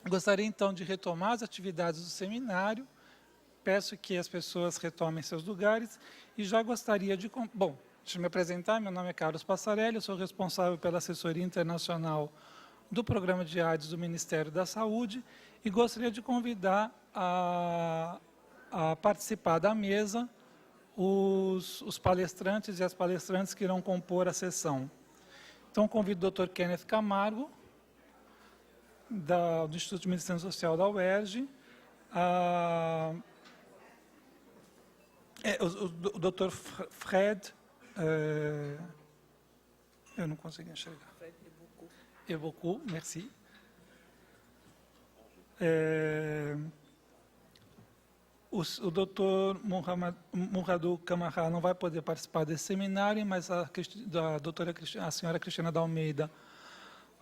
Gostaria, então, de retomar as atividades do seminário. Peço que as pessoas retomem seus lugares e já gostaria de... Bom, deixa eu me apresentar. Meu nome é Carlos Passarelli, eu sou responsável pela assessoria internacional do Programa de AIDS do Ministério da Saúde e gostaria de convidar a participar da mesa os palestrantes e as palestrantes que irão compor a sessão. Então, convido o Dr. Kenneth Camargo, do Instituto de Medicina Social da UERJ, o Dr. Fred, eu não consegui enxergar. Fred Eboku, merci. O Dr. Mouradou Camara não vai poder participar desse seminário, mas a senhora Cristina da Almeida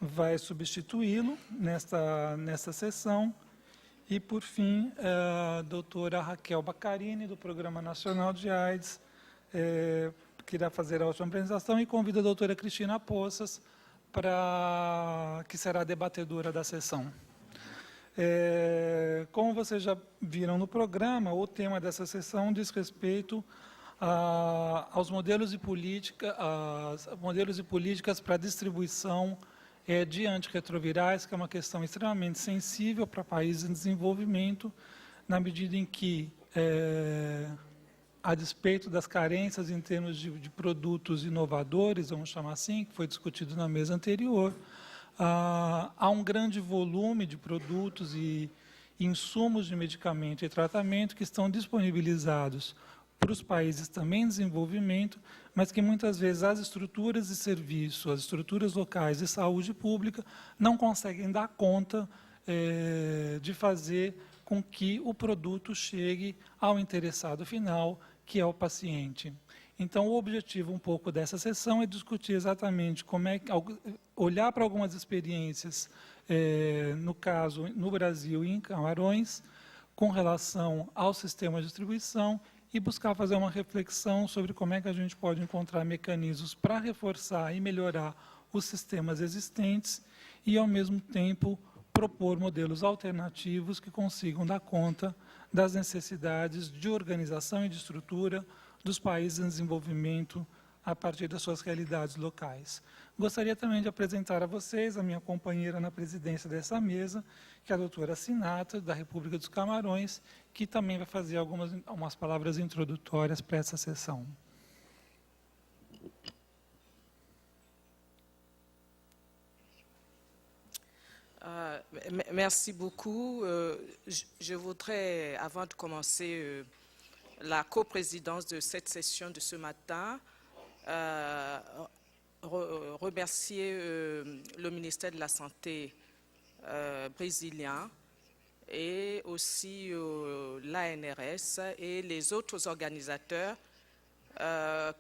vai substituí-lo nesta sessão. E, por fim, a doutora Raquel Baccarini, do Programa Nacional de AIDS, que irá fazer a última apresentação, e convido a doutora Cristina Poças, que será a debatedora da sessão. Como vocês já viram no programa, o tema dessa sessão diz respeito aos modelos e políticas para a distribuição de antirretrovirais, que é uma questão extremamente sensível para países em desenvolvimento, na medida em que, a despeito das carências em termos de produtos inovadores, vamos chamar assim, que foi discutido na mesa anterior, há um grande volume de produtos e insumos de medicamento e tratamento que estão disponibilizados para os países também em desenvolvimento, mas que muitas vezes as estruturas de serviço, as estruturas locais de saúde pública não conseguem dar conta de fazer com que o produto chegue ao interessado final, que é o paciente. Então, o objetivo um pouco dessa sessão é discutir exatamente como olhar para algumas experiências, no caso, no Brasil e em Camarões, com relação ao sistema de distribuição e buscar fazer uma reflexão sobre como é que a gente pode encontrar mecanismos para reforçar e melhorar os sistemas existentes e, ao mesmo tempo, propor modelos alternativos que consigam dar conta das necessidades de organização e de estrutura dos países em desenvolvimento a partir das suas realidades locais. Gostaria também de apresentar a vocês a minha companheira na presidência dessa mesa, que é a doutora Sinatra, da República dos Camarões, que também vai fazer algumas palavras introdutórias para essa sessão. Merci beaucoup. Je voudrais, avant de commencer la coprésidence de cette session de ce matin, remercier le ministère de la Santé brésilien et aussi l'ANRS et les autres organisateurs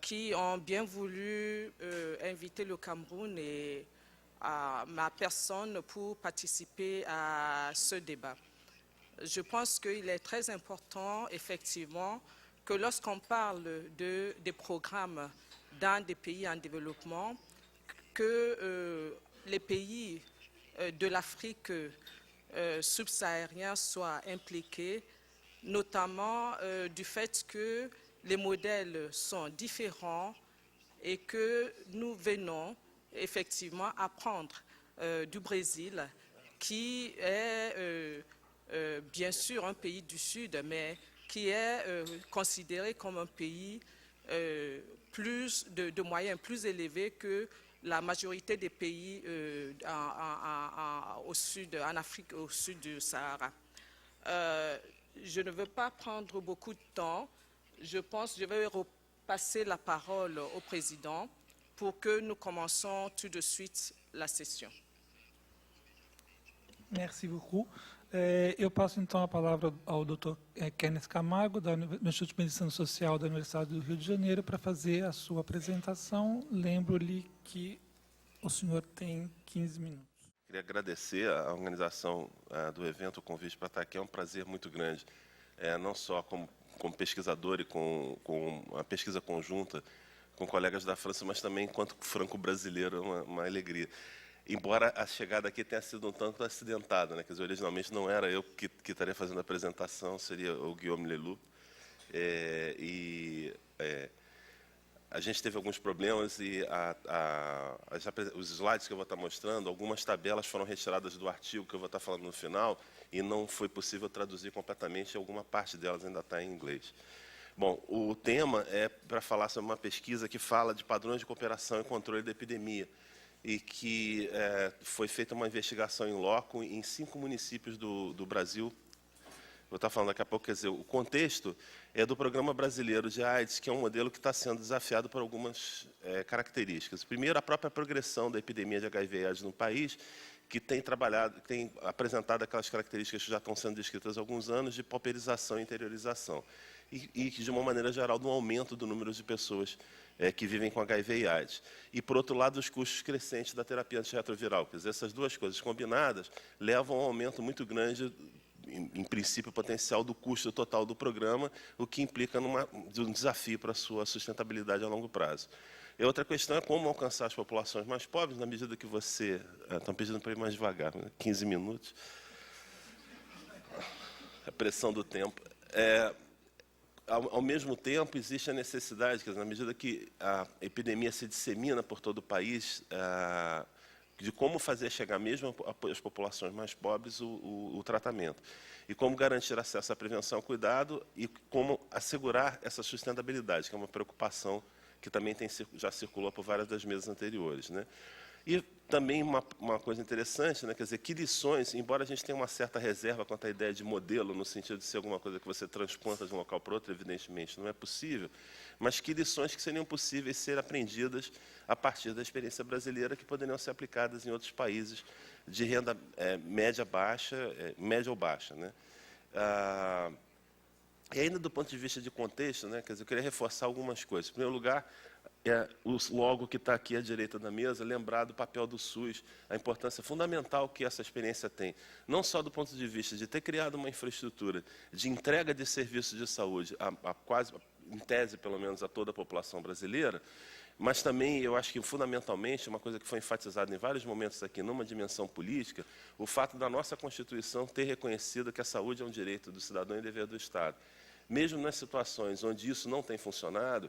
qui ont bien voulu inviter le Cameroun et à ma personne pour participer à ce débat. Je pense qu'il est très important, effectivement, que lorsqu'on parle des programmes dans des pays en développement, que les pays de l'Afrique subsaharienne soient impliqués, notamment du fait que les modèles sont différents et que nous venons effectivement apprendre du Brésil, qui est bien sûr un pays du Sud, mais qui est considéré comme un pays plus de moyens plus élevés que la majorité des pays au sud, en Afrique, au sud du Sahara. Je ne veux pas prendre beaucoup de temps. Je pense que je vais repasser la parole au président pour que nous commençons tout de suite la session. Merci beaucoup. Eu passo, então, a palavra ao Dr. Kenneth Camargo, do Instituto de Medicina Social da Universidade do Rio de Janeiro, para fazer a sua apresentação. Lembro-lhe que o senhor tem 15 minutos. Queria agradecer a organização do evento, o convite para estar aqui. É um prazer muito grande, não só como pesquisador e com a pesquisa conjunta com colegas da França, mas também enquanto franco-brasileiro, é uma alegria. embora a chegada aqui tenha sido um tanto acidentada, né? Quer dizer, originalmente não era eu que estaria fazendo a apresentação, seria o Guillaume Leloup. A gente teve alguns problemas e os slides que eu vou estar mostrando, algumas tabelas foram retiradas do artigo que eu vou estar falando no final e não foi possível traduzir completamente, alguma parte delas ainda está em inglês. Bom, o tema é para falar sobre uma pesquisa que fala de padrões de cooperação e controle da epidemia e que foi feita uma investigação em loco em 5 municípios do Brasil. Vou estar falando daqui a pouco, quer dizer, o contexto é do Programa Brasileiro de AIDS, que é um modelo que está sendo desafiado por algumas características. Primeiro, a própria progressão da epidemia de HIV e AIDS no país, que tem apresentado aquelas características que já estão sendo descritas há alguns anos de pauperização e interiorização. E de uma maneira geral, do aumento do número de pessoas que vivem com HIV e AIDS. E, por outro lado, os custos crescentes da terapia antirretroviral. Quer dizer, essas duas coisas combinadas levam a um aumento muito grande, em princípio potencial, do custo total do programa, o que implica um desafio para a sua sustentabilidade a longo prazo. E outra questão é como alcançar as populações mais pobres, na medida que você... Estão pedindo para ir mais devagar, 15 minutos. A pressão do tempo. Ao mesmo tempo, existe a necessidade, quer dizer, na medida que a epidemia se dissemina por todo o país, de como fazer chegar mesmo às populações mais pobres o tratamento. E como garantir acesso à prevenção, ao cuidado e como assegurar essa sustentabilidade, que é uma preocupação que também já circulou por várias das mesas anteriores, né? E também uma coisa interessante, né? Quer dizer, que lições, embora a gente tenha uma certa reserva quanto à ideia de modelo, no sentido de ser alguma coisa que você transplanta de um local para outro, evidentemente não é possível, mas que lições que seriam possíveis ser aprendidas a partir da experiência brasileira, que poderiam ser aplicadas em outros países de renda média ou baixa, né? E ainda do ponto de vista de contexto, né? Quer dizer, eu queria reforçar algumas coisas. Em primeiro lugar, o logo que está aqui à direita da mesa, lembrar do papel do SUS, a importância fundamental que essa experiência tem, não só do ponto de vista de ter criado uma infraestrutura de entrega de serviços de saúde, quase, em tese, pelo menos, a toda a população brasileira, mas também, eu acho que, fundamentalmente, uma coisa que foi enfatizada em vários momentos aqui, numa dimensão política, o fato da nossa Constituição ter reconhecido que a saúde é um direito do cidadão e dever do Estado. Mesmo nas situações onde isso não tem funcionado,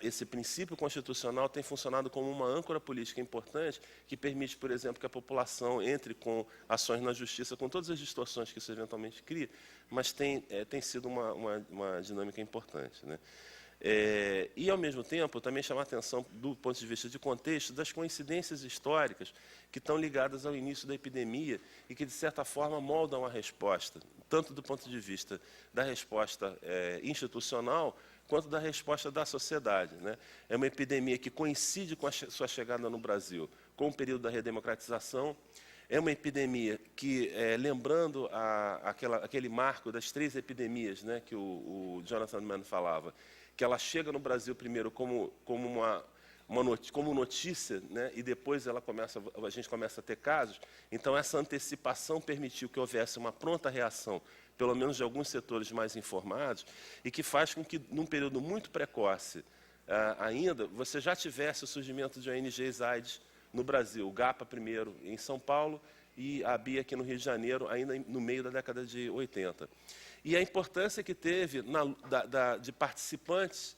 esse princípio constitucional tem funcionado como uma âncora política importante que permite, por exemplo, que a população entre com ações na justiça, com todas as distorções que isso eventualmente cria, mas tem sido uma dinâmica importante, né? E, ao mesmo tempo, também chamar a atenção, do ponto de vista de contexto, das coincidências históricas que estão ligadas ao início da epidemia e que, de certa forma, moldam a resposta, tanto do ponto de vista da resposta institucional, quanto da resposta da sociedade, né? É uma epidemia que coincide com a sua chegada no Brasil, com o período da redemocratização. É uma epidemia que, lembrando aquele marco das 3 epidemias, né, que o Jonathan Mann falava, que ela chega no Brasil primeiro como notícia, né, e depois a gente começa a ter casos. Então, essa antecipação permitiu que houvesse uma pronta reação, pelo menos de alguns setores mais informados, e que faz com que, num período muito precoce ainda, você já tivesse o surgimento de ONGs AIDS no Brasil, o GAPA primeiro em São Paulo e a BIA aqui no Rio de Janeiro, ainda no meio da década de 80. E a importância que teve de participantes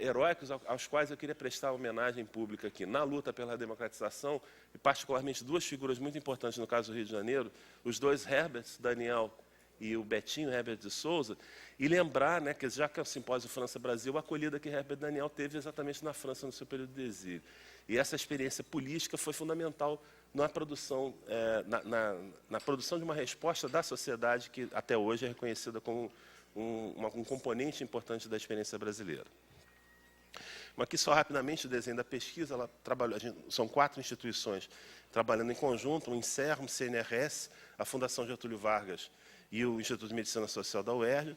heróicos aos quais eu queria prestar homenagem pública aqui, na luta pela democratização, e particularmente 2 figuras muito importantes no caso do Rio de Janeiro, os 2 Herberts, Daniel e o Betinho Herbert de Souza, e lembrar, né, que já que é o simpósio França-Brasil, a acolhida que Herbert Daniel teve exatamente na França no seu período de exílio. E essa experiência política foi fundamental na produção, na produção de uma resposta da sociedade que até hoje é reconhecida como um componente importante da experiência brasileira. Mas aqui só rapidamente o desenho da pesquisa, são 4 instituições trabalhando em conjunto, o INSERM, o CNRS, a Fundação Getúlio Vargas e o Instituto de Medicina Social da UERJ,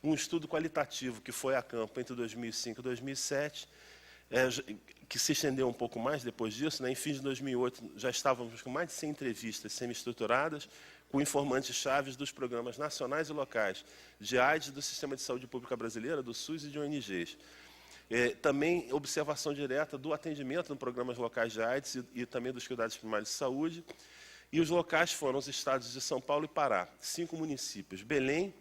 um estudo qualitativo que foi a campo entre 2005 e 2007, que se estendeu um pouco mais depois disso, né? Em fim de 2008 já estávamos com mais de 100 entrevistas semi-estruturadas, com informantes chaves dos programas nacionais e locais de AIDS, do Sistema de Saúde Pública Brasileira, do SUS e de ONGs. Também observação direta do atendimento nos programas locais de AIDS e também dos cuidados primários de saúde. E os locais foram os estados de São Paulo e Pará, 5 municípios: Belém,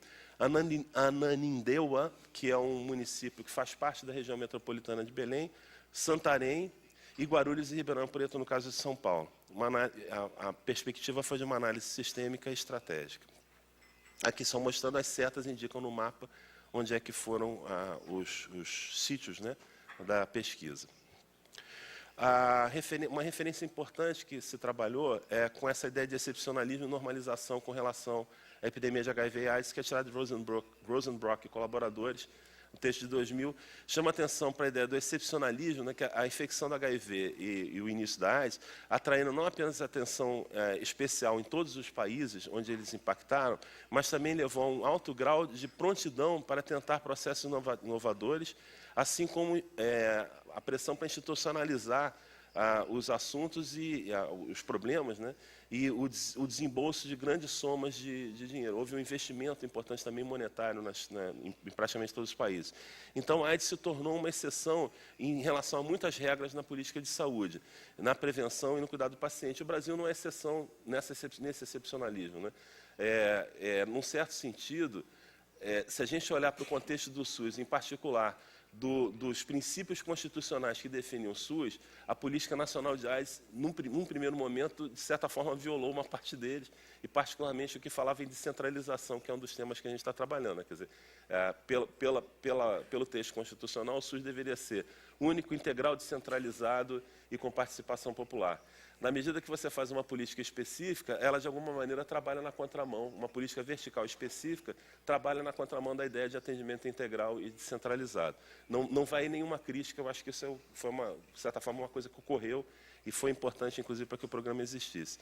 Ananindeua, que é um município que faz parte da região metropolitana de Belém, Santarém, e Guarulhos e Ribeirão Preto, no caso de São Paulo. A perspectiva foi de uma análise sistêmica e estratégica. Aqui só mostrando as setas, indicam no mapa onde é que foram os sítios, né, da pesquisa. Uma referência importante que se trabalhou é com essa ideia de excepcionalismo e normalização com relação à epidemia de HIV e AIDS, que é tirada de Rosenbrock e colaboradores, no texto de 2000, chama atenção para a ideia do excepcionalismo, né, que a infecção da HIV e o início da AIDS atraindo não apenas atenção especial em todos os países onde eles impactaram, mas também levou a um alto grau de prontidão para tentar processos inovadores, assim como a pressão para institucionalizar os assuntos e os problemas, né, e o desembolso de grandes somas de dinheiro. Houve um investimento importante também monetário em praticamente todos os países. Então, a AIDS se tornou uma exceção em relação a muitas regras na política de saúde, na prevenção e no cuidado do paciente. O Brasil não é exceção nesse excepcionalismo, né? Num certo sentido, se a gente olhar para o contexto do SUS, em particular, dos princípios constitucionais que definem o SUS, a Política Nacional de AIDS, num primeiro momento, de certa forma, violou uma parte deles, e particularmente o que falava em descentralização, que é um dos temas que a gente está trabalhando. Quer dizer, pelo texto constitucional, o SUS deveria ser único, integral, descentralizado e com participação popular. Na medida que você faz uma política específica, ela, de alguma maneira, trabalha na contramão. Uma política vertical específica trabalha na contramão da ideia de atendimento integral e descentralizado. Não vai nenhuma crítica, eu acho que isso foi, de certa forma, uma coisa que ocorreu e foi importante, inclusive, para que o programa existisse.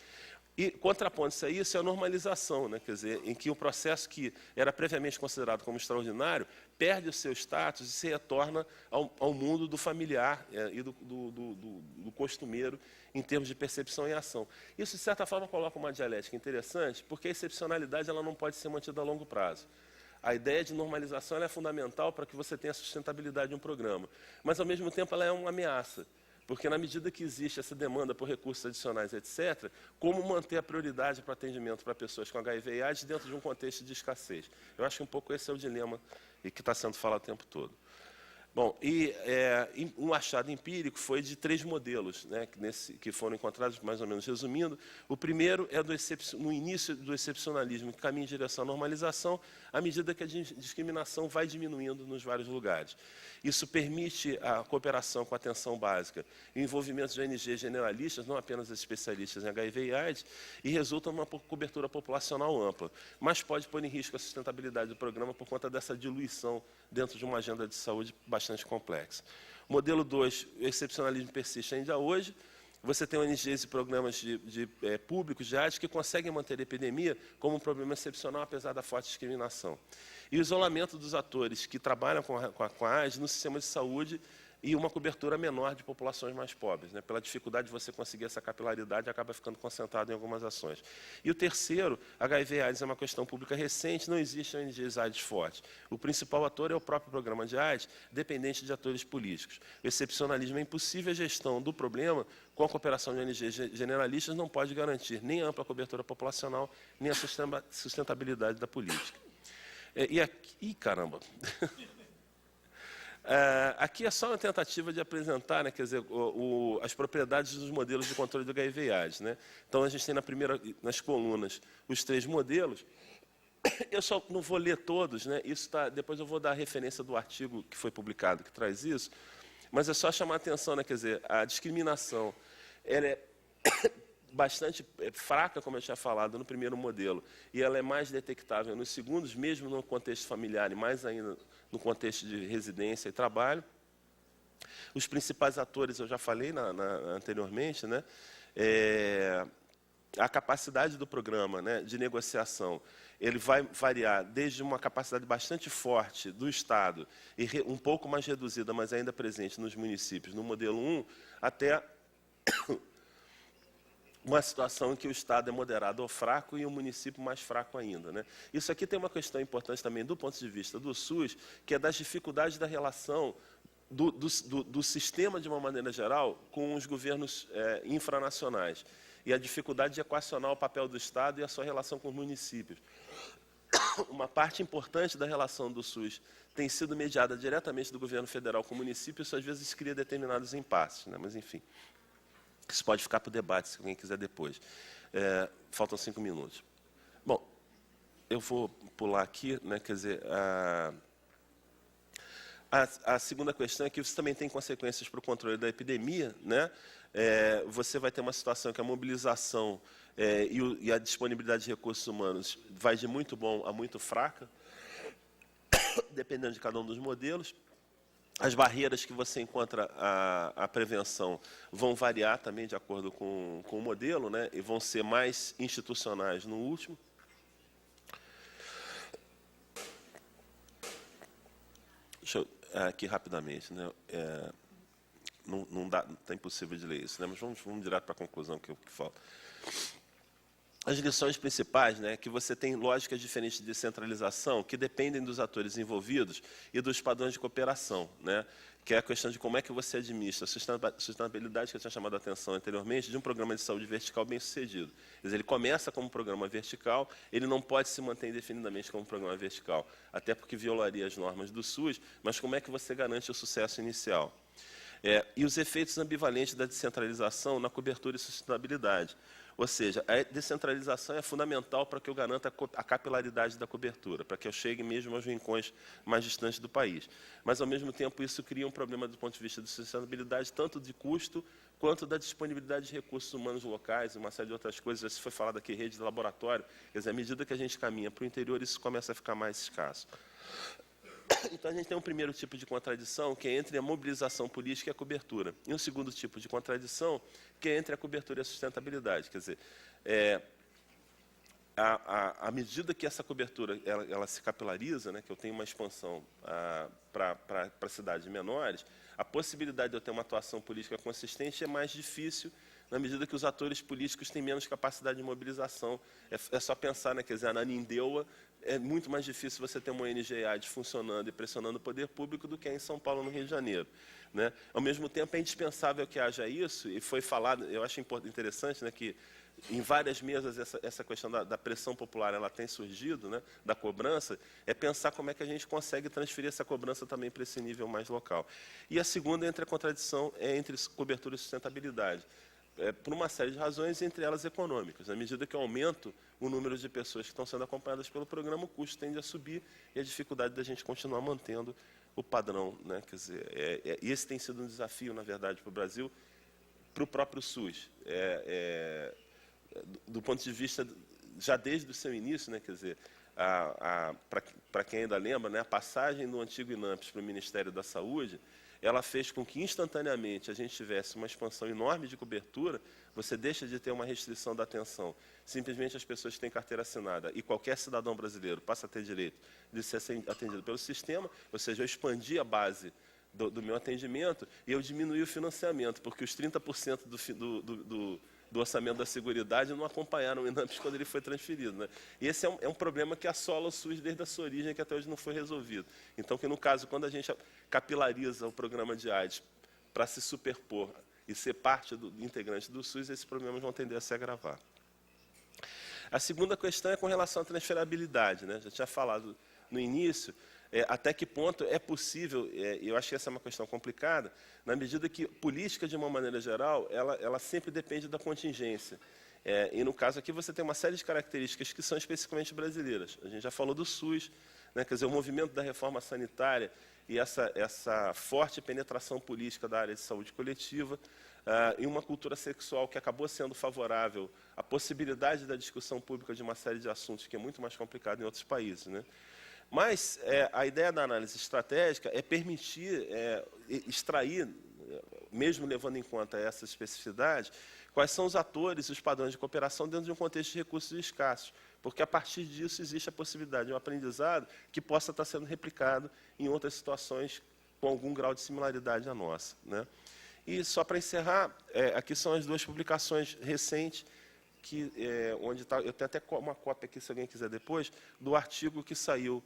E, contrapondo-se a isso, é a normalização, né? Quer dizer, em que o processo que era previamente considerado como extraordinário perde o seu status e se retorna ao mundo do familiar e do costumeiro, em termos de percepção e ação. Isso, de certa forma, coloca uma dialética interessante, porque a excepcionalidade ela não pode ser mantida a longo prazo. A ideia de normalização ela é fundamental para que você tenha a sustentabilidade de um programa, mas, ao mesmo tempo, ela é uma ameaça, porque, na medida que existe essa demanda por recursos adicionais, etc., como manter a prioridade para atendimento para pessoas com HIV e AIDS dentro de um contexto de escassez? Eu acho que um pouco esse é o dilema que está sendo falado o tempo todo. Bom, um achado empírico foi de 3 modelos, né, que foram encontrados, mais ou menos resumindo. O primeiro é no início do excepcionalismo, que caminha em direção à normalização, à medida que a discriminação vai diminuindo nos vários lugares. Isso permite a cooperação com a atenção básica e o envolvimento de ONGs generalistas, não apenas especialistas em HIV e AIDS, e resulta numa cobertura populacional ampla, mas pode pôr em risco a sustentabilidade do programa por conta dessa diluição dentro de uma agenda de saúde bastante complexa. Modelo 2, o excepcionalismo persiste ainda hoje. Você tem ONGs e programas públicos de AIDS que conseguem manter a epidemia como um problema excepcional, apesar da forte discriminação. E o isolamento dos atores que trabalham com a AIDS no sistema de saúde e uma cobertura menor de populações mais pobres, né? Pela dificuldade de você conseguir essa capilaridade, acaba ficando concentrado em algumas ações. E o terceiro, HIV e AIDS é uma questão pública recente, não existe ONGs AIDS fortes. O principal ator é o próprio programa de AIDS, dependente de atores políticos. O excepcionalismo é impossível, a gestão do problema, com a cooperação de ONGs generalistas, não pode garantir nem a ampla cobertura populacional, nem a sustentabilidade da política. Caramba! Aqui é só uma tentativa de apresentar, né, quer dizer, as propriedades dos modelos de controle do HIV e AIDS, né? Então, a gente tem nas colunas os 3 modelos. Eu só não vou ler todos, né? Depois eu vou dar a referência do artigo que foi publicado, que traz isso, mas é só chamar a atenção, né, quer dizer, a discriminação ela é bastante fraca, como eu tinha falado, no primeiro modelo, e ela é mais detectável nos segundos, mesmo no contexto familiar e mais ainda no contexto de residência e trabalho. Os principais atores, eu já falei anteriormente, né? A capacidade do programa, né, de negociação, ele vai variar desde uma capacidade bastante forte do Estado, e um pouco mais reduzida, mas ainda presente nos municípios, no modelo 1, até uma situação em que o Estado é moderado ou fraco e o município mais fraco ainda, né? Isso aqui tem uma questão importante também do ponto de vista do SUS, que é das dificuldades da relação do sistema, de uma maneira geral, com os governos infranacionais e a dificuldade de equacionar o papel do Estado e a sua relação com os municípios. Uma parte importante da relação do SUS tem sido mediada diretamente do governo federal com o município, isso às vezes cria determinados impasses, né? Mas, enfim, isso pode ficar para o debate, se alguém quiser depois. Faltam 5 minutos. Bom, eu vou pular aqui, né? Quer dizer, a segunda questão é que isso também tem consequências para o controle da epidemia, né? Você vai ter uma situação que a mobilização e a disponibilidade de recursos humanos vai de muito bom a muito fraca, dependendo de cada um dos modelos. As barreiras que você encontra à prevenção vão variar também de acordo com o modelo, né? E vão ser mais institucionais no último. Deixa eu aqui rapidamente, né? Não está impossível de ler isso, né? Mas vamos direto para a conclusão que falta. As lições principais, né, que você tem lógicas diferentes de descentralização que dependem dos atores envolvidos e dos padrões de cooperação, né, que é a questão de como é que você administra a sustentabilidade, que eu tinha chamado a atenção anteriormente, de um programa de saúde vertical bem-sucedido. Quer dizer, ele começa como um programa vertical, ele não pode se manter indefinidamente como um programa vertical, até porque violaria as normas do SUS, mas como é que você garante o sucesso inicial? E os efeitos ambivalentes da descentralização na cobertura e sustentabilidade. Ou seja, a descentralização é fundamental para que eu garanta a capilaridade da cobertura, para que eu chegue mesmo aos rincões mais distantes do país. Mas, ao mesmo tempo, isso cria um problema do ponto de vista de sustentabilidade, tanto de custo, quanto da disponibilidade de recursos humanos locais, e uma série de outras coisas. Já se foi falado aqui, rede de laboratório. Quer dizer, à medida que a gente caminha para o interior, isso começa a ficar mais escasso. Então, a gente tem um primeiro tipo de contradição, que é entre a mobilização política e a cobertura. E um segundo tipo de contradição, que é entre a cobertura e a sustentabilidade. Quer dizer, à medida que essa cobertura ela se capilariza, né, que eu tenho uma expansão para cidades menores, a possibilidade de eu ter uma atuação política consistente é mais difícil, na medida que os atores políticos têm menos capacidade de mobilização. É só pensar, né, quer dizer, na Ananindeua, é muito mais difícil você ter uma ONG AIDS funcionando e pressionando o poder público do que em São Paulo, no Rio de Janeiro, né? Ao mesmo tempo, é indispensável que haja isso, e foi falado, eu acho interessante, né, que em várias mesas essa questão da pressão popular ela tem surgido, né, da cobrança, é pensar como é que a gente consegue transferir essa cobrança também para esse nível mais local. E a segunda, entre a contradição, é entre cobertura e sustentabilidade. Por uma série de razões, entre elas econômicas. À medida que eu aumento o número de pessoas que estão sendo acompanhadas pelo programa, o custo tende a subir e a dificuldade da gente continuar mantendo o padrão, né? Quer dizer, esse tem sido um desafio, na verdade, para o Brasil, para o próprio SUS. Do ponto de vista, já desde o seu início, né? Quer dizer, para quem ainda lembra, né, a passagem do antigo INAMPS para o Ministério da Saúde, ela fez com que, instantaneamente, a gente tivesse uma expansão enorme de cobertura. Você deixa de ter uma restrição da atenção. Simplesmente as pessoas que têm carteira assinada e qualquer cidadão brasileiro passa a ter direito de ser atendido pelo sistema, ou seja, eu expandi a base do meu atendimento e eu diminui o financiamento, porque os 30% do orçamento da Seguridade não acompanharam o INAMPS quando ele foi transferido, né? E esse é um problema que assola o SUS desde a sua origem, que até hoje não foi resolvido. Então, que no caso, quando a gente capilariza o programa de AIDS para se superpor e ser parte integrante do SUS, esses problemas vão tender a se agravar. A segunda questão é com relação à transferabilidade, né? Já tinha falado no início, até que ponto é possível, eu acho que essa é uma questão complicada, na medida que política, de uma maneira geral, ela sempre depende da contingência. E no caso aqui você tem uma série de características que são especificamente brasileiras. A gente já falou do SUS, né? Quer dizer, o movimento da reforma sanitária e essa forte penetração política da área de saúde coletiva, e uma cultura sexual que acabou sendo favorável à possibilidade da discussão pública de uma série de assuntos que é muito mais complicado em outros países, né? Mas a ideia da análise estratégica é permitir extrair, mesmo levando em conta essa especificidade, quais são os atores e os padrões de cooperação dentro de um contexto de recursos escassos, porque a partir disso existe a possibilidade de um aprendizado que possa estar sendo replicado em outras situações com algum grau de similaridade à nossa, né? E só para encerrar, aqui são as duas publicações recentes, onde eu tenho até uma cópia aqui, se alguém quiser depois, do artigo que saiu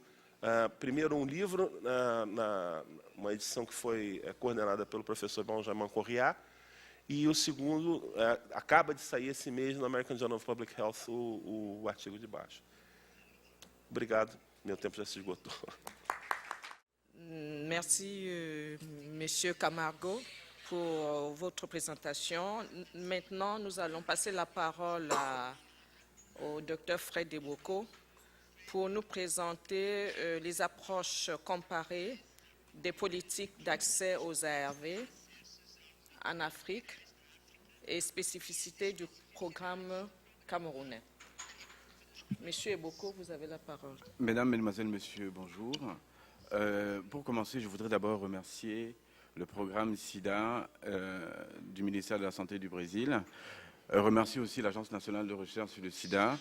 primeiro um livro, uma edição que foi coordenada pelo professor Benjamin Correa, e o segundo, acaba de sair esse mês no American Journal of Public Health, o artigo de baixo. Obrigado, meu tempo já se esgotou. Merci, Monsieur Camargo, pour votre présentation. Maintenant, nous allons passer la parole au Dr Fred Eboko pour nous présenter les approches comparées des politiques d'accès aux ARV en Afrique et spécificités du programme camerounais. Monsieur Eboko, vous avez la parole. Mesdames, Mesdemoiselles, Messieurs, bonjour. Pour commencer, je voudrais d'abord remercier le programme SIDA du ministère de la Santé du Brésil. Remercier aussi l'Agence nationale de recherche sur le SIDA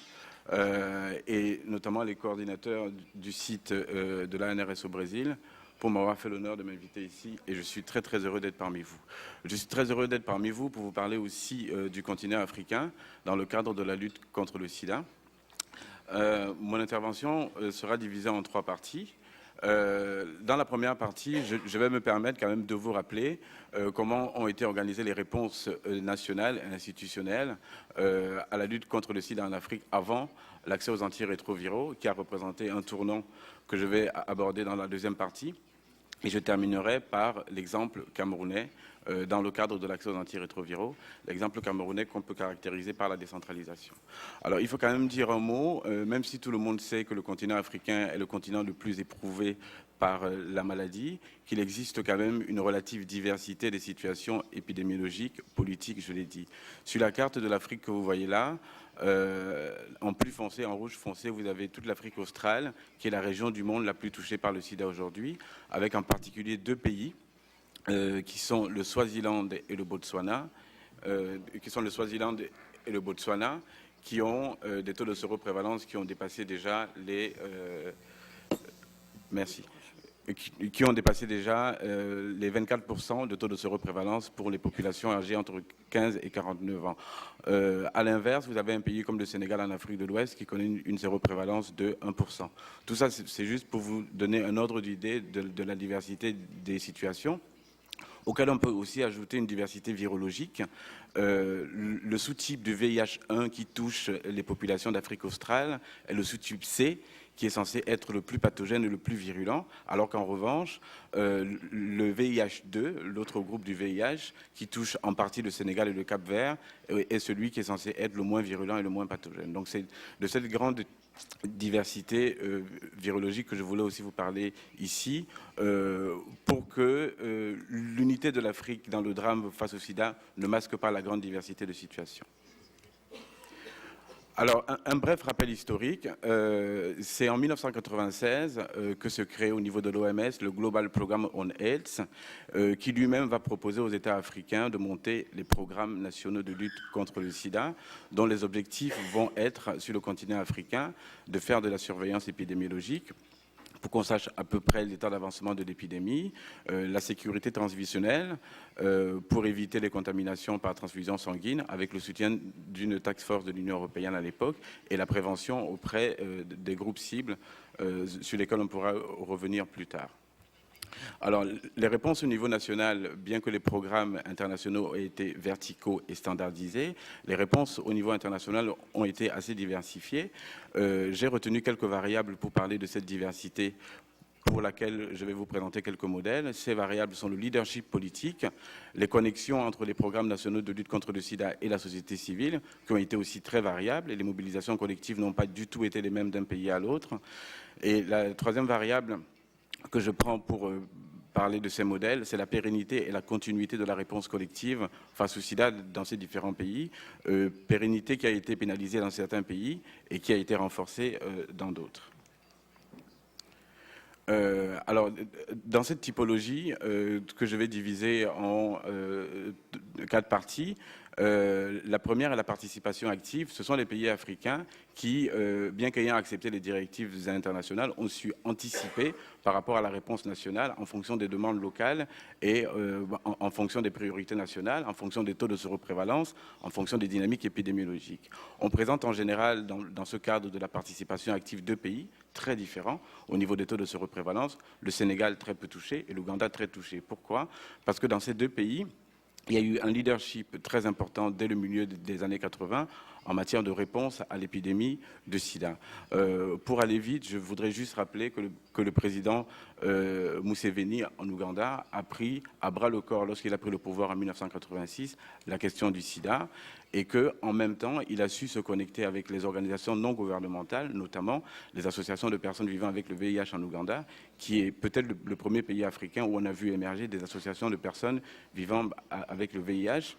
et notamment les coordinateurs du site de l'ANRS au Brésil pour m'avoir fait l'honneur de m'inviter ici et je suis très très heureux d'être parmi vous. Je suis très heureux d'être parmi vous pour vous parler aussi du continent africain dans le cadre de la lutte contre le SIDA. Mon intervention sera divisée en 3 parties. Dans la première partie, je vais me permettre quand même de vous rappeler comment ont été organisées les réponses nationales et institutionnelles à la lutte contre le sida en Afrique avant l'accès aux antirétroviraux, qui a représenté un tournant que je vais aborder dans la deuxième partie. Et je terminerai par l'exemple camerounais dans le cadre de l'accès aux antirétroviraux, l'exemple camerounais qu'on peut caractériser par la décentralisation. Alors il faut quand même dire un mot, même si tout le monde sait que le continent africain est le continent le plus éprouvé par la maladie, qu'il existe quand même une relative diversité des situations épidémiologiques, politiques, je l'ai dit. Sur la carte de l'Afrique que vous voyez là, en plus foncé, en rouge foncé, vous avez toute l'Afrique australe, qui est la région du monde la plus touchée par le sida aujourd'hui, avec en particulier 2 pays, qui sont le Swaziland et le Botswana, qui ont des taux de séroprévalence qui ont dépassé déjà les... merci. Qui ont dépassé déjà les 24% de taux de séroprévalence pour les populations âgées entre 15 et 49 ans. À l'inverse, vous avez un pays comme le Sénégal en Afrique de l'Ouest qui connaît une séroprévalence de 1%. Tout ça, c'est juste pour vous donner un ordre d'idée de la diversité des situations, auquel on peut aussi ajouter une diversité virologique. Le sous-type du VIH1 qui touche les populations d'Afrique australe est le sous-type C, qui est censé être le plus pathogène et le plus virulent, alors qu'en revanche, le VIH2, l'autre groupe du VIH, qui touche en partie le Sénégal et le Cap-Vert, est celui qui est censé être le moins virulent et le moins pathogène. Donc c'est de cette grande diversité virologique que je voulais aussi vous parler ici, pour que l'unité de l'Afrique dans le drame face au sida ne masque pas la grande diversité de situations. Alors, un bref rappel historique, c'est en 1996 que se crée au niveau de l'OMS le Global Programme on AIDS, qui lui-même va proposer aux États africains de monter les programmes nationaux de lutte contre le sida, dont les objectifs vont être, sur le continent africain, de faire de la surveillance épidémiologique, pour qu'on sache à peu près l'état d'avancement de l'épidémie, la sécurité transmissionnelle, pour éviter les contaminations par transfusion sanguine, avec le soutien d'une task force de l'Union européenne à l'époque, et la prévention auprès des groupes cibles sur lesquels on pourra revenir plus tard. Alors, les réponses au niveau national, bien que les programmes internationaux aient été verticaux et standardisés, les réponses au niveau international ont été assez diversifiées. J'ai retenu quelques variables pour parler de cette diversité, pour laquelle je vais vous présenter quelques modèles. Ces variables sont le leadership politique, les connexions entre les programmes nationaux de lutte contre le sida et la société civile, qui ont été aussi très variables, et les mobilisations collectives n'ont pas du tout été les mêmes d'un pays à l'autre. Et la troisième variable que je prends pour parler de ces modèles, c'est la pérennité et la continuité de la réponse collective face au sida dans ces différents pays, pérennité qui a été pénalisée dans certains pays et qui a été renforcée dans d'autres. Alors, dans cette typologie que je vais diviser en 4 parties, La première est la participation active. Ce sont les pays africains qui, bien qu'ayant accepté les directives internationales, ont su anticiper par rapport à la réponse nationale en fonction des demandes locales et en fonction des priorités nationales, en fonction des taux de séroprévalence, en fonction des dynamiques épidémiologiques. On présente en général dans ce cadre de la participation active deux pays très différents au niveau des taux de séroprévalence, le Sénégal très peu touché et l'Ouganda très touché. Pourquoi? Parce que dans ces deux pays, il y a eu un leadership très important dès le milieu des années 80 en matière de réponse à l'épidémie de sida. Pour aller vite, je voudrais juste rappeler que le président Museveni en Ouganda a pris à bras le corps, lorsqu'il a pris le pouvoir en 1986, la question du sida et qu'en même temps, il a su se connecter avec les organisations non gouvernementales, notamment les associations de personnes vivant avec le VIH en Ouganda, qui est peut-être le premier pays africain où on a vu émerger des associations de personnes vivant avec le VIH,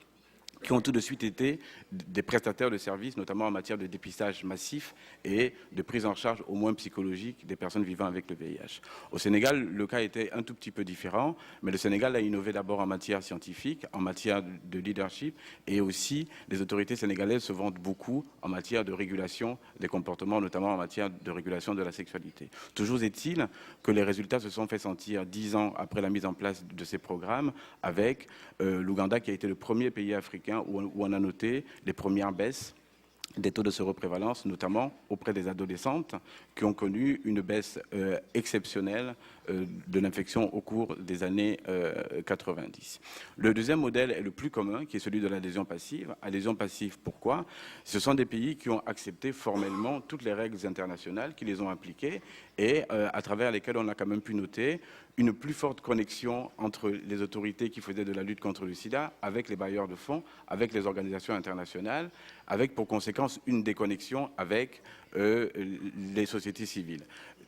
qui ont tout de suite été des prestataires de services, notamment en matière de dépistage massif et de prise en charge au moins psychologique des personnes vivant avec le VIH. Au Sénégal, le cas était un tout petit peu différent, mais le Sénégal a innové d'abord en matière scientifique, en matière de leadership, et aussi les autorités sénégalaises se vantent beaucoup en matière de régulation des comportements, notamment en matière de régulation de la sexualité. Toujours est-il que les résultats se sont fait sentir 10 ans après la mise en place de ces programmes, avec l'Ouganda qui a été le premier pays africain où on a noté les premières baisses des taux de séroprévalence, notamment auprès des adolescentes qui ont connu une baisse exceptionnelle de l'infection au cours des années 90. Le deuxième modèle est le plus commun, qui est celui de l'adhésion passive. Adhésion passive, pourquoi? Ce sont des pays qui ont accepté formellement toutes les règles internationales, qui les ont appliquées et à travers lesquelles on a quand même pu noter une plus forte connexion entre les autorités qui faisaient de la lutte contre le sida avec les bailleurs de fonds, avec les organisations internationales, avec pour conséquence une déconnexion avec les sociétés civiles.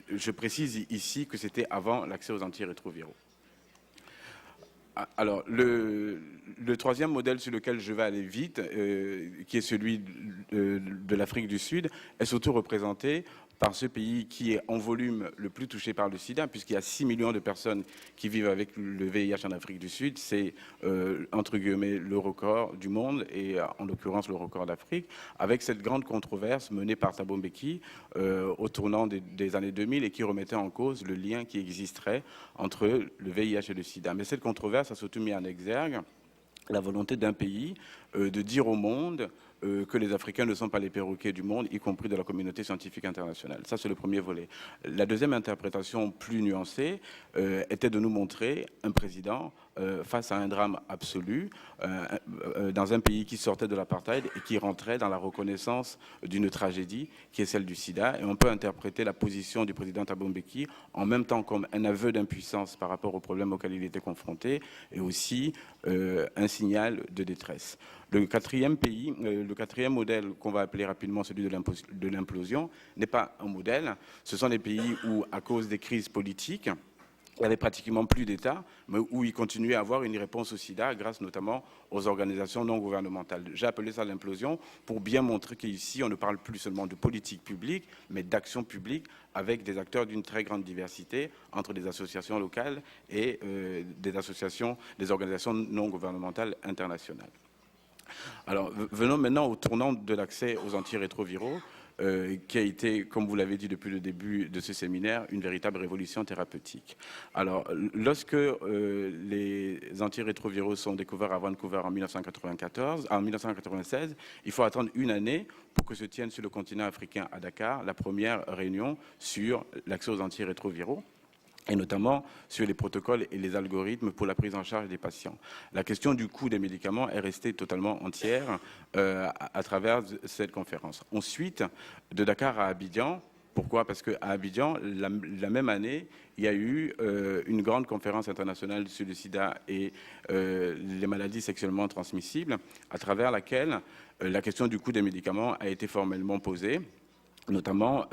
Je précise ici que c'était avant l'accès aux antirétroviraux. Alors, le troisième modèle sur lequel je vais aller vite, qui est celui de l'Afrique du Sud, est surtout représenté par ce pays qui est en volume le plus touché par le sida, puisqu'il y a 6 millions de personnes qui vivent avec le VIH en Afrique du Sud. C'est, entre guillemets, le record du monde et, en l'occurrence, le record d'Afrique, avec cette grande controverse menée par Thabo Mbeki au tournant des années 2000 et qui remettait en cause le lien qui existerait entre le VIH et le sida. Mais cette controverse a surtout mis en exergue la volonté d'un pays de dire au monde que les Africains ne sont pas les perroquets du monde, y compris de la communauté scientifique internationale. Ça, c'est le premier volet. La deuxième interprétation plus nuancée était de nous montrer un président face à un drame absolu dans un pays qui sortait de l'apartheid et qui rentrait dans la reconnaissance d'une tragédie qui est celle du sida. Et on peut interpréter la position du président Thabo Mbeki en même temps comme un aveu d'impuissance par rapport aux problèmes auxquels il était confronté et aussi un signal de détresse. Le quatrième pays, le quatrième modèle qu'on va appeler rapidement celui de l'implosion, n'est pas un modèle. Ce sont des pays où, à cause des crises politiques, il n'y avait pratiquement plus d'État, mais où il continuait à avoir une réponse au sida grâce notamment aux organisations non gouvernementales. J'ai appelé ça l'implosion pour bien montrer qu'ici, on ne parle plus seulement de politique publique, mais d'action publique avec des acteurs d'une très grande diversité entre des associations locales et des organisations non gouvernementales internationales. Alors, venons maintenant au tournant de l'accès aux antirétroviraux, qui a été, comme vous l'avez dit depuis le début de ce séminaire, une véritable révolution thérapeutique. Alors, lorsque les antirétroviraux sont découverts à Vancouver en 1996, il faut attendre une année pour que se tienne sur le continent africain à Dakar la première réunion sur l'accès aux antirétroviraux, et notamment sur les protocoles et les algorithmes pour la prise en charge des patients. La question du coût des médicaments est restée totalement entière à travers cette conférence. Ensuite, de Dakar à Abidjan, pourquoi? Parce qu'à Abidjan, la même année, il y a eu une grande conférence internationale sur le sida et les maladies sexuellement transmissibles, à travers laquelle la question du coût des médicaments a été formellement posée, notamment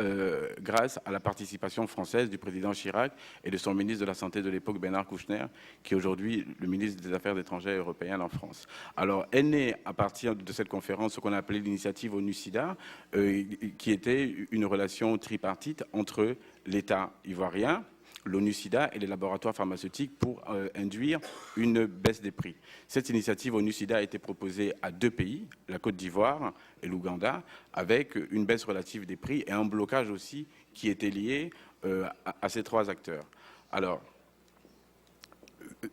grâce à la participation française du président Chirac et de son ministre de la Santé de l'époque, Bernard Kouchner, qui est aujourd'hui le ministre des Affaires étrangères européennes en France. Alors, est née à partir de cette conférence ce qu'on a appelé l'initiative ONU-SIDA, qui était une relation tripartite entre l'État ivoirien, l'ONU-SIDA et les laboratoires pharmaceutiques pour induire une baisse des prix. Cette initiative ONU-SIDA a été proposée à 2 pays, la Côte d'Ivoire et l'Ouganda, avec une baisse relative des prix et un blocage aussi qui était lié à ces 3 acteurs. Alors,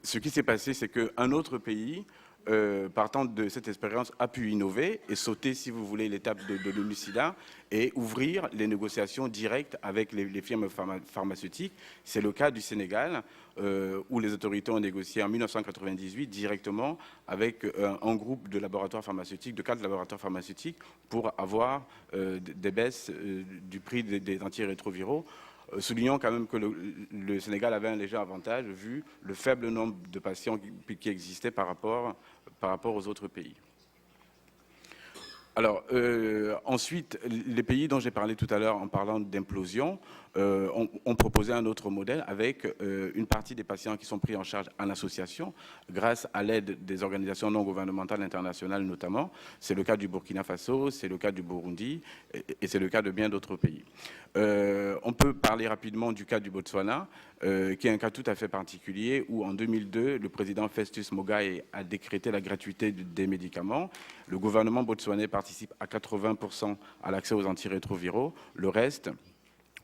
ce qui s'est passé, c'est qu'un autre pays, partant de cette expérience, a pu innover et sauter, si vous voulez, l'étape de l'ONU-SIDA et ouvrir les négociations directes avec les firmes pharmaceutiques. C'est le cas du Sénégal, où les autorités ont négocié en 1998 directement avec un groupe de laboratoires pharmaceutiques, de 4 laboratoires pharmaceutiques, pour avoir des baisses du prix des antirétroviraux. Soulignons quand même que le Sénégal avait un léger avantage vu le faible nombre de patients qui existaient par rapport aux autres pays. Alors, ensuite, les pays dont j'ai parlé tout à l'heure en parlant d'implosion ont proposé un autre modèle avec une partie des patients qui sont pris en charge en association grâce à l'aide des organisations non gouvernementales internationales notamment. C'est le cas du Burkina Faso, c'est le cas du Burundi et c'est le cas de bien d'autres pays. On peut parler rapidement du cas du Botswana, qui est un cas tout à fait particulier où en 2002, le président Festus Mogae a décrété la gratuité des médicaments. Le gouvernement botswanais participe à 80% à l'accès aux antirétroviraux, le reste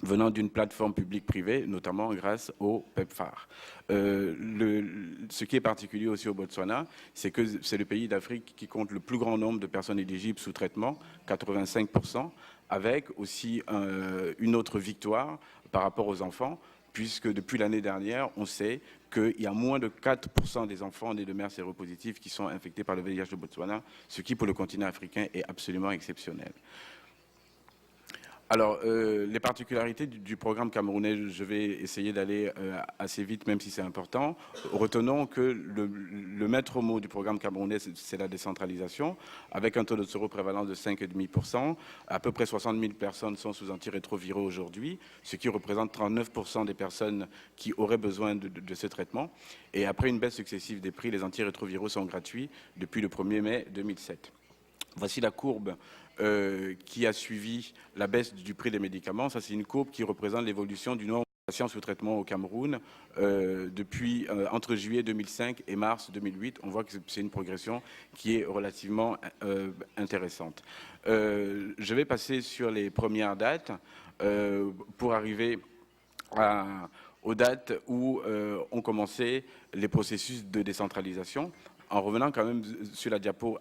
venant d'une plateforme publique-privée, notamment grâce au PEPFAR. Ce qui est particulier aussi au Botswana, c'est que c'est le pays d'Afrique qui compte le plus grand nombre de personnes éligibles sous traitement, 85%, avec aussi une autre victoire par rapport aux enfants, puisque depuis l'année dernière, on sait qu'il y a moins de 4% des enfants nés de mères séropositives qui sont infectés par le VIH au Botswana, ce qui pour le continent africain est absolument exceptionnel. Alors, les particularités du programme camerounais, je vais essayer d'aller assez vite, même si c'est important. Retenons que le maître mot du programme camerounais, c'est la décentralisation, avec un taux de séroprévalence de 5,5%. À peu près 60 000 personnes sont sous antirétroviraux aujourd'hui, ce qui représente 39% des personnes qui auraient besoin de ce traitement. Et après une baisse successive des prix, les antirétroviraux sont gratuits depuis le 1er mai 2007. Voici la courbe qui a suivi la baisse du prix des médicaments. Ça, c'est une courbe qui représente l'évolution du nombre de patients sous traitement au Cameroun depuis entre juillet 2005 et mars 2008. On voit que c'est une progression qui est relativement intéressante. Je vais passer sur les premières dates pour arriver aux dates où ont commencé les processus de décentralisation. En revenant quand même sur la diapo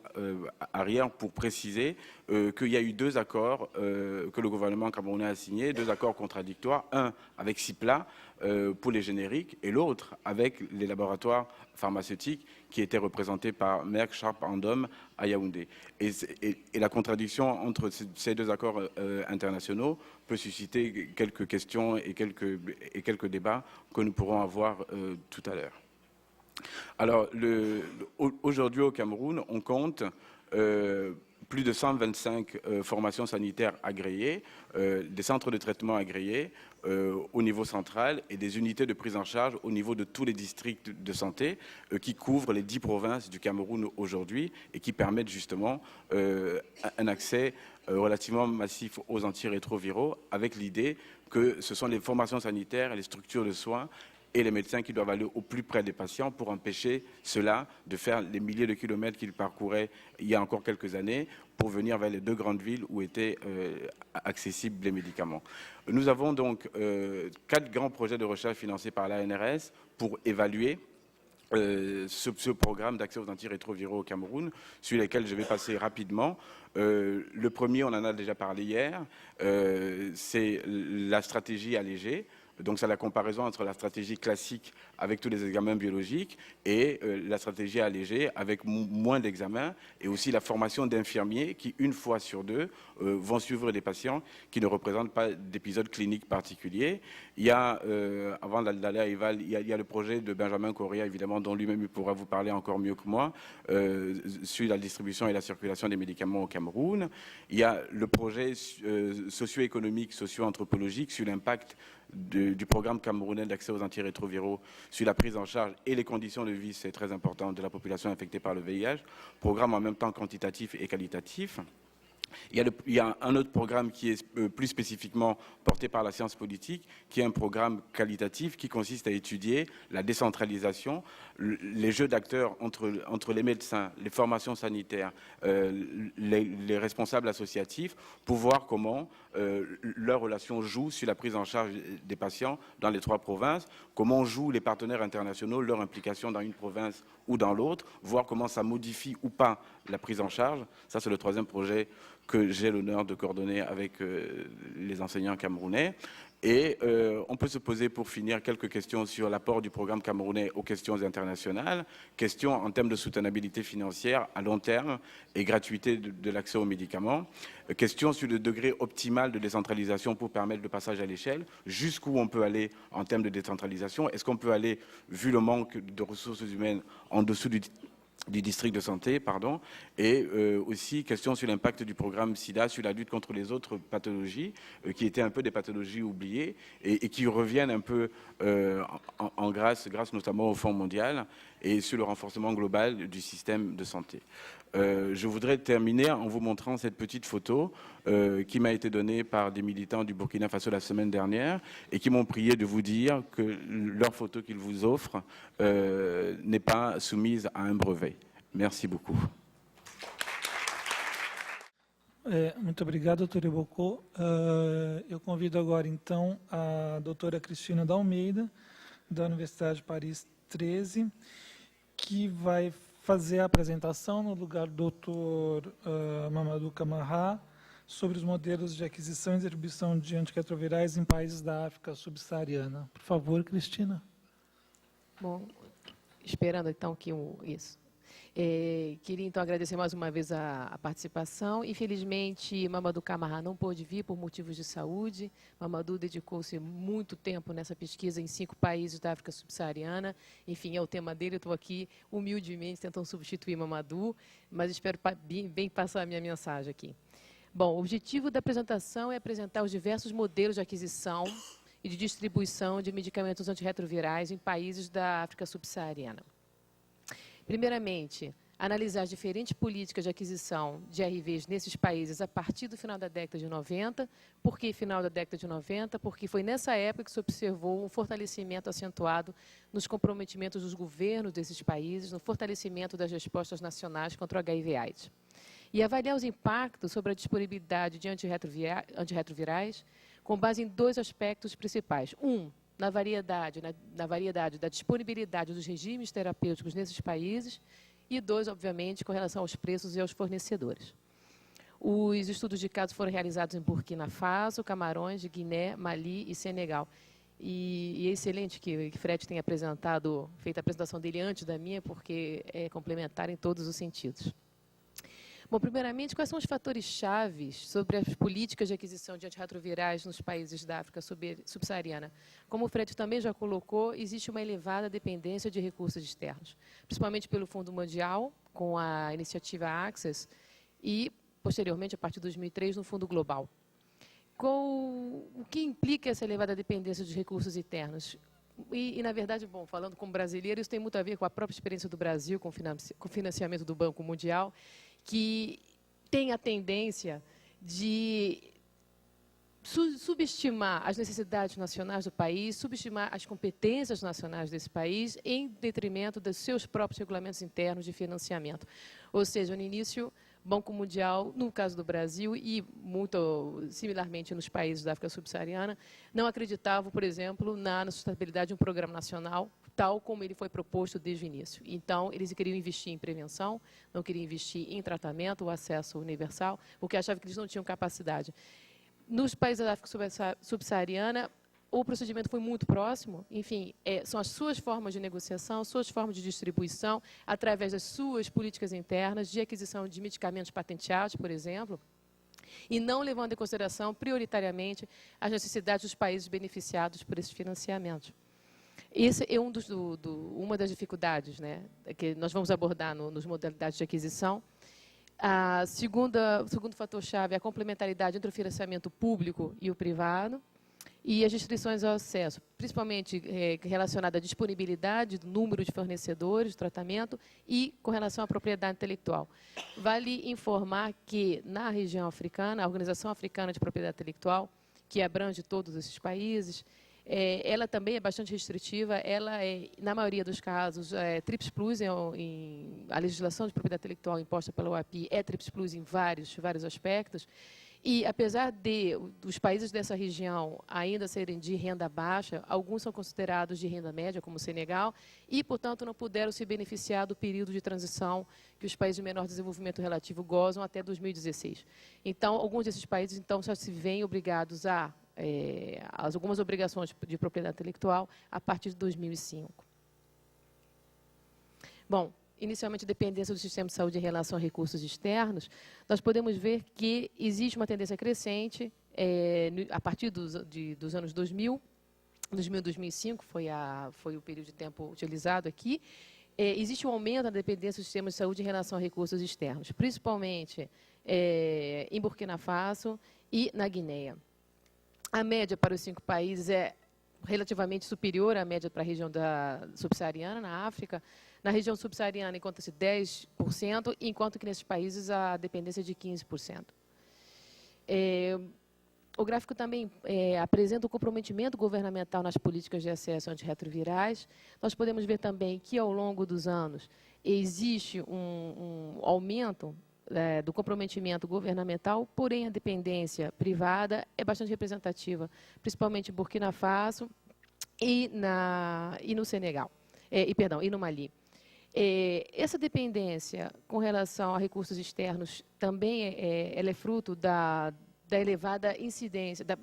arrière pour préciser qu'il y a eu 2 accords que le gouvernement camerounais a signés, 2 accords contradictoires, un avec CIPLA pour les génériques et l'autre avec les laboratoires pharmaceutiques qui étaient représentés par Merck Sharp Andom à Yaoundé. Et la contradiction entre ces 2 accords internationaux peut susciter quelques questions et quelques débats que nous pourrons avoir tout à l'heure. Alors, aujourd'hui au Cameroun, on compte plus de 125 formations sanitaires agréées, des centres de traitement agréés au niveau central et des unités de prise en charge au niveau de tous les districts de santé qui couvrent les 10 provinces du Cameroun aujourd'hui et qui permettent justement un accès relativement massif aux antirétroviraux avec l'idée que ce sont les formations sanitaires et les structures de soins et les médecins qui doivent aller au plus près des patients pour empêcher ceux-là de faire les milliers de kilomètres qu'ils parcouraient il y a encore quelques années pour venir vers les 2 grandes villes où étaient accessibles les médicaments. Nous avons donc 4 grands projets de recherche financés par l'ANRS pour évaluer ce programme d'accès aux antirétroviraux au Cameroun, sur lesquels je vais passer rapidement. Le premier, on en a déjà parlé hier, c'est la stratégie allégée. Donc, c'est la comparaison entre la stratégie classique avec tous les examens biologiques et la stratégie allégée avec moins d'examens et aussi la formation d'infirmiers qui, une fois sur 2, vont suivre des patients qui ne représentent pas d'épisodes cliniques particuliers. Il y a, avant d'aller à EVAL, il y a le projet de Benjamin Correa, évidemment, dont lui-même pourra vous parler encore mieux que moi, sur la distribution et la circulation des médicaments au Cameroun. Il y a le projet socio-économique, socio-anthropolique sur l'impact du programme camerounais d'accès aux antirétroviraux sur la prise en charge et les conditions de vie, c'est très important, de la population infectée par le VIH. Programme en même temps quantitatif et qualitatif. Il y a un autre programme qui est plus spécifiquement porté par la science politique, qui est un programme qualitatif qui consiste à étudier la décentralisation, les jeux d'acteurs entre les médecins, les formations sanitaires, les responsables associatifs, pour voir comment leur relation joue sur la prise en charge des patients dans les 3 provinces, comment jouent les partenaires internationaux, leur implication dans une province ou dans l'autre, voir comment ça modifie ou pas la prise en charge. Ça, c'est le 3e projet que j'ai l'honneur de coordonner avec les enseignants camerounais. Et on peut se poser, pour finir, quelques questions sur l'apport du programme camerounais aux questions internationales, questions en termes de soutenabilité financière à long terme et gratuité de l'accès aux médicaments, questions sur le degré optimal de décentralisation pour permettre le passage à l'échelle, jusqu'où on peut aller en termes de décentralisation, est-ce qu'on peut aller, vu le manque de ressources humaines, en dessous du district de santé, pardon, et aussi question sur l'impact du programme SIDA sur la lutte contre les autres pathologies, qui étaient un peu des pathologies oubliées et qui reviennent un peu grâce notamment au Fonds mondial et sur le renforcement global du système de santé. Je voudrais terminer en vous montrant cette petite photo qui m'a été donnée par des militants du Burkina Faso la semaine dernière et qui m'ont prié de vous dire que leur photo qu'ils vous offrent n'est pas soumise à un brevet. Merci beaucoup. Muito obrigado, doutor Ebocô. Eu convido agora, então, a doutora Cristina Dalmeida, da Universidade de Paris 13, que vai fazer a apresentação no lugar do doutor Mamadou Camara sobre os modelos de aquisição e distribuição de antirretrovirais em países da África subsaariana. Por favor, Cristina. Bom, esperando então que isso. Queria então agradecer mais uma vez a participação. Infelizmente, Mamadou Camara não pôde vir por motivos de saúde. Mamadou dedicou-se muito tempo nessa pesquisa em 5 países da África subsaariana. Enfim, é o tema dele. Eu estou aqui humildemente tentando substituir Mamadou, mas espero bem passar a minha mensagem aqui. Bom, o objetivo da apresentação é apresentar os diversos modelos de aquisição e de distribuição de medicamentos antirretrovirais em países da África subsaariana. Primeiramente, analisar as diferentes políticas de aquisição de ARVs nesses países a partir do final da década de 90. Por que final da década de 90? Porque foi nessa época que se observou um fortalecimento acentuado nos comprometimentos dos governos desses países, no fortalecimento das respostas nacionais contra o HIV/AIDS. E avaliar os impactos sobre a disponibilidade de antirretrovirais com base em 2 aspectos principais. Na variedade da disponibilidade dos regimes terapêuticos nesses países e 2, obviamente, com relação aos preços e aos fornecedores. Os estudos de caso foram realizados em Burkina Faso, Camarões, Guiné, Mali e Senegal. E é excelente que Fred tenha feito a apresentação dele antes da minha, porque é complementar em todos os sentidos. Bom, primeiramente, quais são os fatores chaves sobre as políticas de aquisição de antirretrovirais nos países da África subsaariana? Como o Fred também já colocou, existe uma elevada dependência de recursos externos, principalmente pelo Fundo Mundial, com a iniciativa Access, e, posteriormente, a partir de 2003, no Fundo Global. O que implica essa elevada dependência dos recursos internos? E, na verdade, bom, falando como brasileiro, isso tem muito a ver com a própria experiência do Brasil, com o financiamento do Banco Mundial, que tem a tendência de subestimar as necessidades nacionais do país, subestimar as competências nacionais desse país, em detrimento dos seus próprios regulamentos internos de financiamento. Ou seja, no início, Banco Mundial, no caso do Brasil e muito similarmente nos países da África subsaariana, não acreditavam, por exemplo, na sustentabilidade de um programa nacional, tal como ele foi proposto desde o início. Então, eles queriam investir em prevenção, não queriam investir em tratamento, o acesso universal, porque achavam que eles não tinham capacidade. Nos países da África subsaariana, o procedimento foi muito próximo, enfim, são as suas formas de negociação, suas formas de distribuição, através das suas políticas internas de aquisição de medicamentos patenteados, por exemplo, e não levando em consideração, prioritariamente, as necessidades dos países beneficiados por esses financiamentos. Esse é uma das dificuldades, né, que nós vamos abordar nos modalidades de aquisição. O segundo fator-chave é a complementaridade entre o financiamento público e o privado. e as restrições ao acesso, principalmente relacionada à disponibilidade do número de fornecedores de tratamento e com relação à propriedade intelectual. Vale informar que, na região africana, a Organização Africana de Propriedade Intelectual, que abrange todos esses países, ela também é bastante restritiva, ela é, na maioria dos casos, TRIPS Plus, a legislação de propriedade intelectual imposta pela OAPI é TRIPS Plus em vários aspectos, e apesar dos países dessa região ainda serem de renda baixa, alguns são considerados de renda média, como o Senegal, e, portanto, não puderam se beneficiar do período de transição que os países de menor desenvolvimento relativo gozam até 2016. Então, alguns desses países então, já se veem obrigados a algumas obrigações de propriedade intelectual a partir de 2005. Bom, inicialmente, dependência do sistema de saúde em relação a recursos externos, nós podemos ver que existe uma tendência crescente a partir dos anos 2000, 2005 foi o período de tempo utilizado aqui. Existe um aumento da dependência do sistema de saúde em relação a recursos externos, principalmente em Burkina Faso e na Guiné. A média para os 5 países é relativamente superior à média para a região subsaariana, na África. Na região subsaariana, encontra-se 10%, enquanto que nesses países a dependência é de 15%. O gráfico também apresenta o comprometimento governamental nas políticas de acesso a antirretrovirais. Nós podemos ver também que, ao longo dos anos, existe um aumento do comprometimento governamental, porém a dependência privada é bastante representativa, principalmente em Burkina Faso e no Senegal, e no Mali. Essa dependência com relação a recursos externos também ela é fruto da elevada incidência, da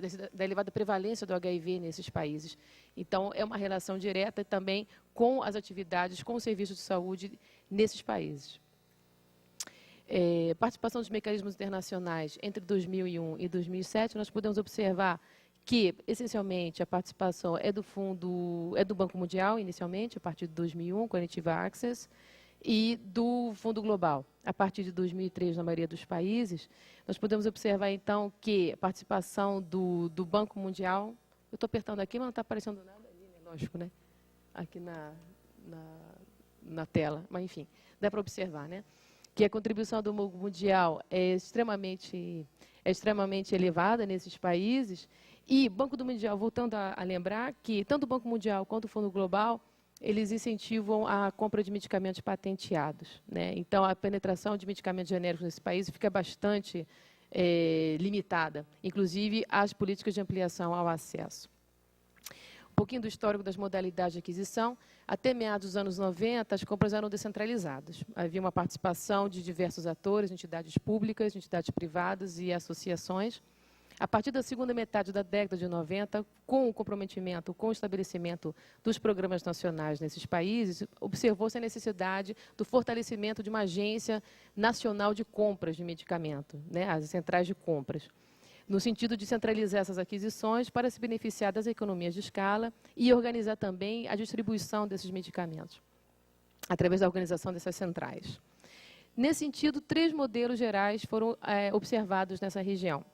elevada prevalência do HIV nesses países. Então, é uma relação direta também com as atividades, com os serviços de saúde nesses países. Participação dos mecanismos internacionais entre 2001 e 2007, nós podemos observar que, essencialmente, a participação é do Banco Mundial, inicialmente, a partir de 2001, com a Native Access, e do Fundo Global. A partir de 2003, na maioria dos países, nós podemos observar, então, que a participação do Banco Mundial... Eu estou apertando aqui, mas não está aparecendo nada ali, né? Lógico, né? Aqui na tela, mas, enfim, dá para observar, né? Que a contribuição do Banco Mundial é extremamente elevada nesses países. E o Banco Mundial, voltando a lembrar que tanto o Banco Mundial quanto o Fundo Global, eles incentivam a compra de medicamentos patenteados, né? Então, a penetração de medicamentos genéricos nesse país fica bastante limitada, inclusive as políticas de ampliação ao acesso. Um pouquinho do histórico das modalidades de aquisição. Até meados dos anos 90, as compras eram descentralizadas. Havia uma participação de diversos atores, entidades públicas, entidades privadas e associações. A partir da segunda metade da década de 90, com o comprometimento, com o estabelecimento dos programas nacionais nesses países, observou-se a necessidade do fortalecimento de uma agência nacional de compras de medicamento, né, as centrais de compras, no sentido de centralizar essas aquisições para se beneficiar das economias de escala e organizar também a distribuição desses medicamentos, através da organização dessas centrais. Nesse sentido, 3 modelos gerais foram observados nessa região.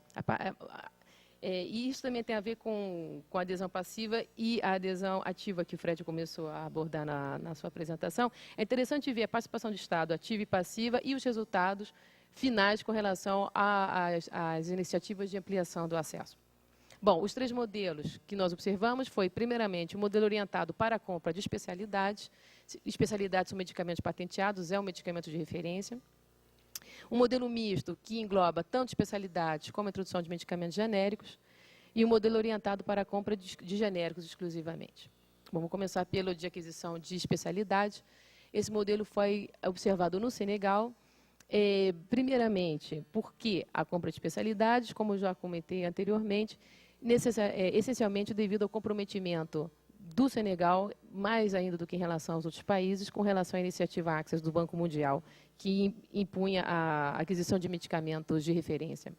E isso também tem a ver com a adesão passiva e a adesão ativa que o Fred começou a abordar na sua apresentação. É interessante ver a participação do Estado ativa e passiva e os resultados finais com relação às iniciativas de ampliação do acesso. Bom, os 3 modelos que nós observamos foi, primeiramente, o modelo orientado para a compra de especialidades. Especialidades são medicamentos patenteados, é um medicamento de referência. Um modelo misto, que engloba tanto especialidades como a introdução de medicamentos genéricos. E um modelo orientado para a compra de genéricos exclusivamente. Vamos começar pelo de aquisição de especialidades. Esse modelo foi observado no Senegal, primeiramente, porque a compra de especialidades, como eu já comentei anteriormente, essencialmente devido ao comprometimento do Senegal, mais ainda do que em relação aos outros países, com relação à iniciativa Access do Banco Mundial, que impunha a aquisição de medicamentos de referência.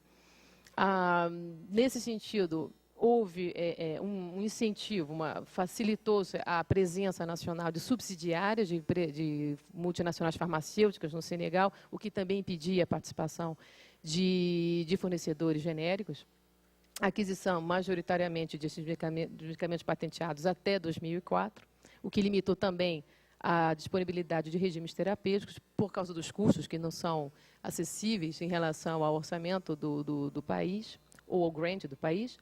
Nesse sentido, houve um incentivo, facilitou-se a presença nacional de subsidiárias de multinacionais farmacêuticas no Senegal, o que também impedia a participação de fornecedores genéricos. aquisição majoritariamente desses medicamentos patenteados até 2004, o que limitou também a disponibilidade de regimes terapêuticos por causa dos custos que não são acessíveis em relação ao orçamento do país ou ao grant do país.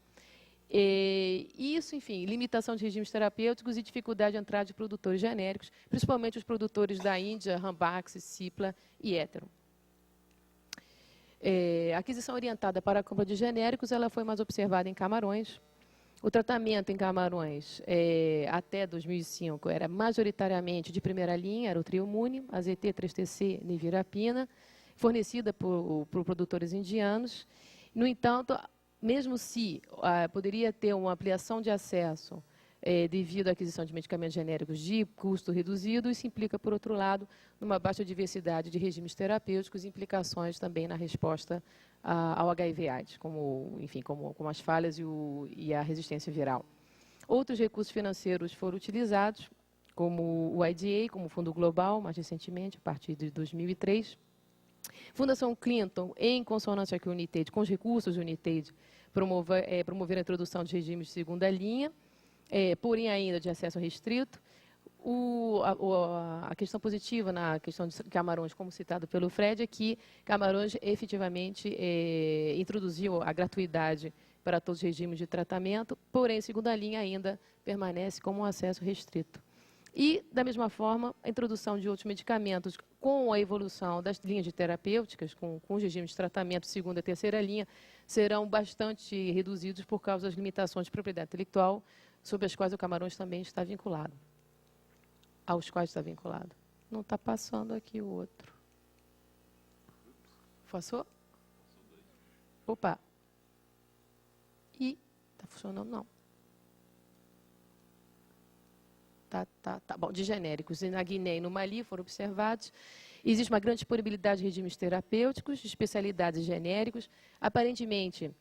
E isso, enfim, limitação de regimes terapêuticos e dificuldade de entrada de produtores genéricos, principalmente os produtores da Índia, Ranbaxy, Cipla e Hétero. A aquisição orientada para a compra de genéricos ela foi mais observada em Camarões. O tratamento em Camarões, até 2005, era majoritariamente de primeira linha, era o Triomune, AZT, 3TC, Nevirapina, fornecida por produtores indianos. No entanto, mesmo se poderia ter uma ampliação de acesso devido à aquisição de medicamentos genéricos de custo reduzido, isso implica, por outro lado, numa baixa diversidade de regimes terapêuticos e implicações também na resposta ao HIV/AIDS, como as falhas e a resistência viral. Outros recursos financeiros foram utilizados, como o IDA, como o Fundo Global, mais recentemente, a partir de 2003. Fundação Clinton, em consonância com o United, com os recursos do United, promover a introdução de regimes de segunda linha, porém ainda de acesso restrito. A questão positiva na questão de Camarões, como citado pelo Fred, é que Camarões efetivamente introduziu a gratuidade para todos os regimes de tratamento, porém, segunda linha ainda permanece como um acesso restrito. E, da mesma forma, a introdução de outros medicamentos com a evolução das linhas de terapêuticas, com os regimes de tratamento segunda e terceira linha, serão bastante reduzidos por causa das limitações de propriedade intelectual, sobre as quais o Camarões também está vinculado. Aos quais está vinculado. Não está passando aqui o outro. Passou? Opa. E está funcionando? Não. Tá. Bom, de genéricos. Na Guiné e no Mali foram observados. Existe uma grande disponibilidade de regimes terapêuticos, de especialidades genéricos. Aparentemente,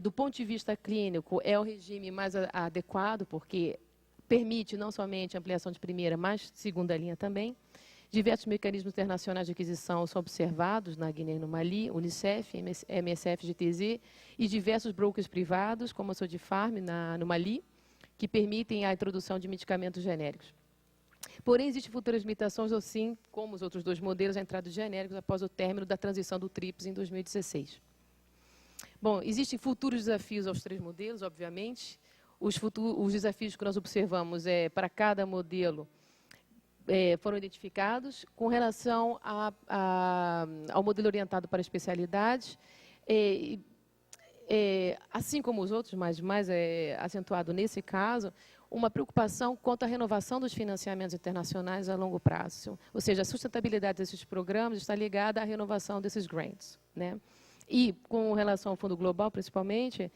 do ponto de vista clínico, é o regime mais adequado, porque permite não somente ampliação de primeira, mas segunda linha também. Diversos mecanismos internacionais de aquisição são observados na Guiné e no Mali, Unicef, MSF, GTZ, e diversos brokers privados, como a Sodifarm, no Mali, que permitem a introdução de medicamentos genéricos. Porém, existem futuras limitações, assim como os outros dois modelos, a entrada de genéricos após o término da transição do TRIPS em 2016. Bom, existem futuros desafios aos três modelos, obviamente. Os desafios que nós observamos para cada modelo foram identificados. Com relação ao modelo orientado para especialidades, assim como os outros, mas mais acentuado nesse caso, uma preocupação quanto à renovação dos financiamentos internacionais a longo prazo. Ou seja, a sustentabilidade desses programas está ligada à renovação desses grants, né? E, com relação ao Fundo Global, principalmente,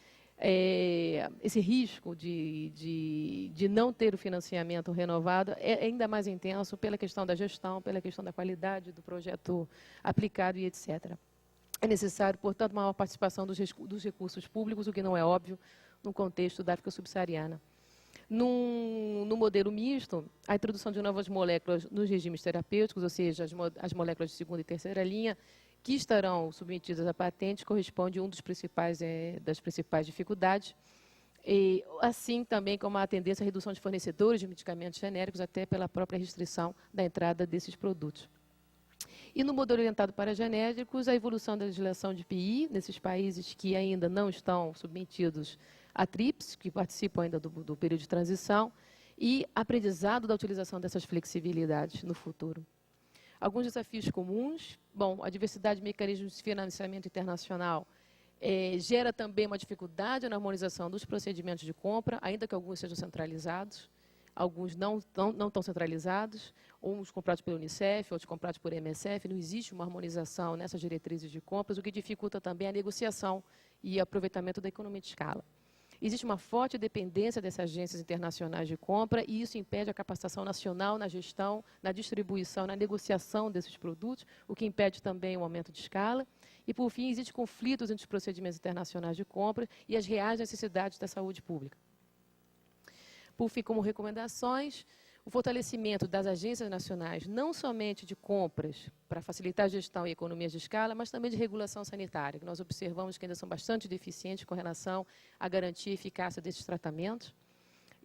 esse risco de não ter o financiamento renovado é ainda mais intenso pela questão da gestão, pela questão da qualidade do projeto aplicado e etc. É necessário, portanto, maior participação dos recursos públicos, o que não é óbvio no contexto da África subsaariana. No modelo misto, a introdução de novas moléculas nos regimes terapêuticos, ou seja, as moléculas de segunda e terceira linha, que estarão submetidas a patente, corresponde a um das principais dificuldades, e assim também como a tendência à redução de fornecedores de medicamentos genéricos, até pela própria restrição da entrada desses produtos. E no modelo orientado para genéricos, a evolução da legislação de PI, nesses países que ainda não estão submetidos a TRIPS, que participam ainda do período de transição, e aprendizado da utilização dessas flexibilidades no futuro. Alguns desafios comuns. Bom, a diversidade de mecanismos de financiamento internacional gera também uma dificuldade na harmonização dos procedimentos de compra, ainda que alguns sejam centralizados, alguns não estão centralizados, uns comprados pela Unicef, outros comprados por MSF. Não existe uma harmonização nessas diretrizes de compras, o que dificulta também a negociação e aproveitamento da economia de escala. Existe uma forte dependência dessas agências internacionais de compra e isso impede a capacitação nacional na gestão, na distribuição, na negociação desses produtos, o que impede também o aumento de escala. E, por fim, existem conflitos entre os procedimentos internacionais de compra e as reais necessidades da saúde pública. Por fim, como recomendações, o fortalecimento das agências nacionais, não somente de compras, para facilitar a gestão e economias de escala, mas também de regulação sanitária, que nós observamos que ainda são bastante deficientes com relação à garantia e eficácia desses tratamentos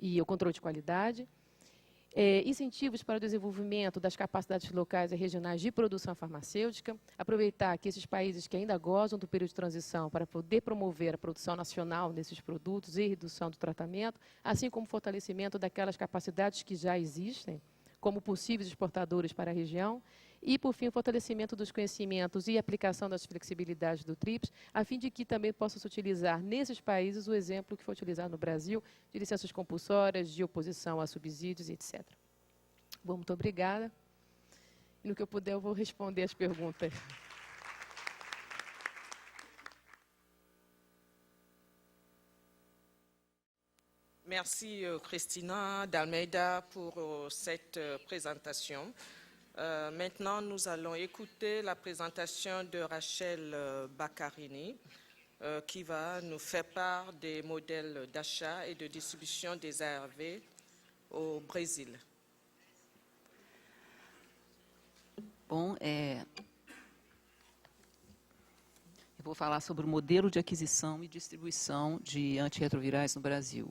e o controle de qualidade. Incentivos para o desenvolvimento das capacidades locais e regionais de produção farmacêutica, aproveitar que esses países que ainda gozam do período de transição para poder promover a produção nacional desses produtos e redução do tratamento, assim como fortalecimento daquelas capacidades que já existem, como possíveis exportadores para a região, e, por fim, o fortalecimento dos conhecimentos e aplicação das flexibilidades do TRIPS, a fim de que também possa se utilizar nesses países o exemplo que foi utilizado no Brasil, de licenças compulsórias, de oposição a subsídios, etc. Bom, muito obrigada. E no que eu puder, eu vou responder as perguntas. Merci Christina d'Almeida pour cette présentation. Maintenant, nous allons écouter la présentation de Rachel Baccarini, qui va nous faire part des modèles d'achat et de distribution des ARV au Brésil. Bom, eu vou falar sobre o modelo de aquisição e distribuição de antirretrovirais no Brasil.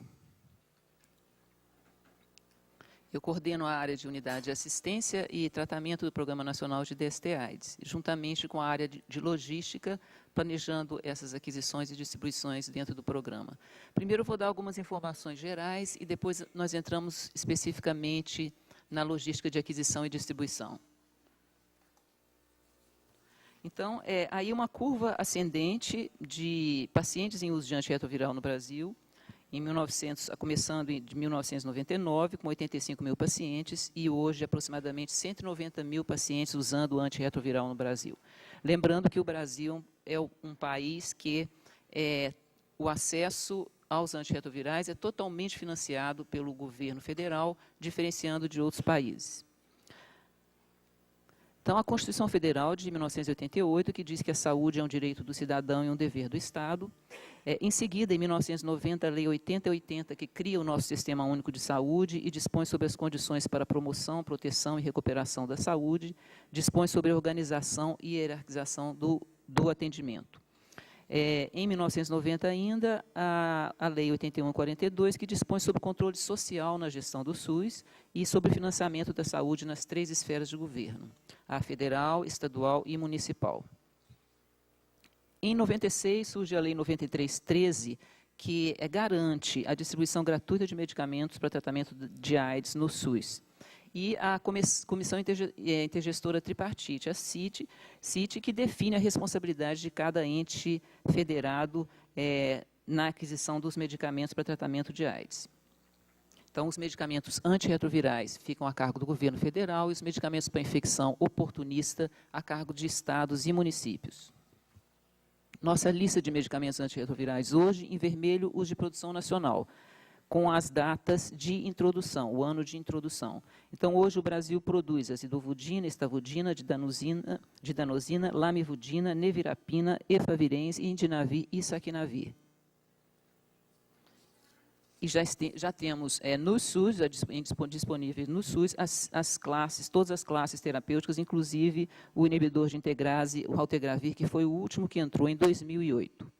Eu coordeno a área de unidade de assistência e tratamento do Programa Nacional de DST-AIDS, juntamente com a área de logística, planejando essas aquisições e distribuições dentro do programa. Primeiro eu vou dar algumas informações gerais e depois nós entramos especificamente na logística de aquisição e distribuição. Então, aí uma curva ascendente de pacientes em uso de antirretroviral no Brasil, começando de 1999, com 85 mil pacientes, e hoje aproximadamente 190 mil pacientes usando o antirretroviral no Brasil. Lembrando que o Brasil é um país que o acesso aos antirretrovirais é totalmente financiado pelo governo federal, diferenciando de outros países. Então, a Constituição Federal de 1988, que diz que a saúde é um direito do cidadão e um dever do Estado. Em seguida, em 1990, a Lei 8080, que cria o nosso Sistema Único de Saúde e dispõe sobre as condições para a promoção, proteção e recuperação da saúde, dispõe sobre a organização e hierarquização do atendimento. Em 1990 ainda, a Lei 8142, que dispõe sobre o controle social na gestão do SUS e sobre o financiamento da saúde nas 3 esferas de governo, a federal, estadual e municipal. Em 96 surge a Lei 9313, que garante a distribuição gratuita de medicamentos para tratamento de AIDS no SUS. E a Comissão Intergestora Tripartite, a CIT, que define a responsabilidade de cada ente federado na aquisição dos medicamentos para tratamento de AIDS. Então, os medicamentos antirretrovirais ficam a cargo do governo federal e os medicamentos para infecção oportunista a cargo de estados e municípios. Nossa lista de medicamentos antirretrovirais hoje, em vermelho, os de produção nacional, com as datas de introdução, o ano de introdução. Então, hoje o Brasil produz acidovudina, estavudina, didanosina, lamivudina, nevirapina, efavirenz, indinavir e saquinavir. E já temos no SUS, disponíveis no SUS, todas as classes terapêuticas, inclusive o inibidor de integrase, o raltegravir, que foi o último que entrou em 2008.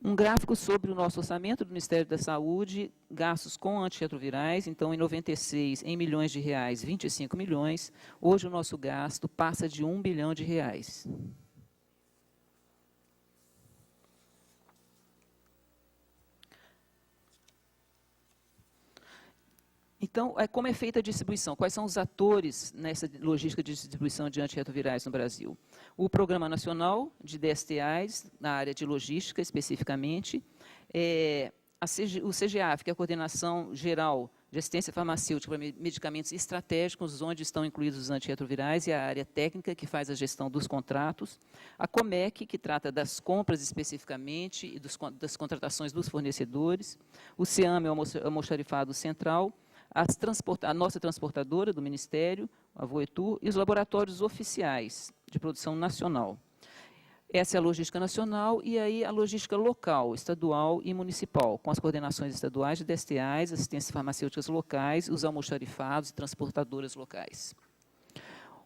Um gráfico sobre o nosso orçamento do Ministério da Saúde, gastos com antirretrovirais. Então, em 96, em milhões de reais, 25 milhões. Hoje, o nosso gasto passa de 1 bilhão de reais. Então, como é feita a distribuição? Quais são os atores nessa logística de distribuição de antirretrovirais no Brasil? O Programa Nacional de DST-AIDS, na área de logística especificamente, o CGAF, que é a Coordenação Geral de Assistência Farmacêutica para Medicamentos Estratégicos, onde estão incluídos os antirretrovirais, e a área técnica, que faz a gestão dos contratos, a COMEC, que trata das compras especificamente e das contratações dos fornecedores, o CEAM é o almoxarifado central, a nossa transportadora do Ministério, a Voetur, e os laboratórios oficiais de produção nacional. Essa é a logística nacional e aí a logística local, estadual e municipal, com as coordenações estaduais de DSTAs, assistências farmacêuticas locais, os almoxarifados e transportadoras locais.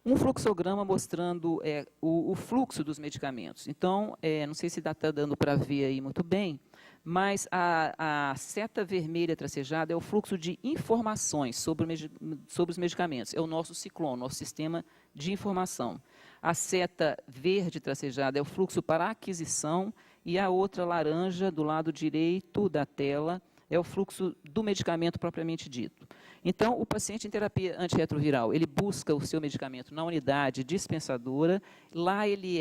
Um fluxograma mostrando o fluxo dos medicamentos. Então, não sei se está dando para ver aí muito bem, mas a seta vermelha tracejada é o fluxo de informações sobre os medicamentos. É o nosso CICLON, nosso sistema de informação. A seta verde tracejada é o fluxo para aquisição e a outra laranja, do lado direito da tela, é o fluxo do medicamento propriamente dito. Então, o paciente em terapia antirretroviral, ele busca o seu medicamento na unidade dispensadora, lá ele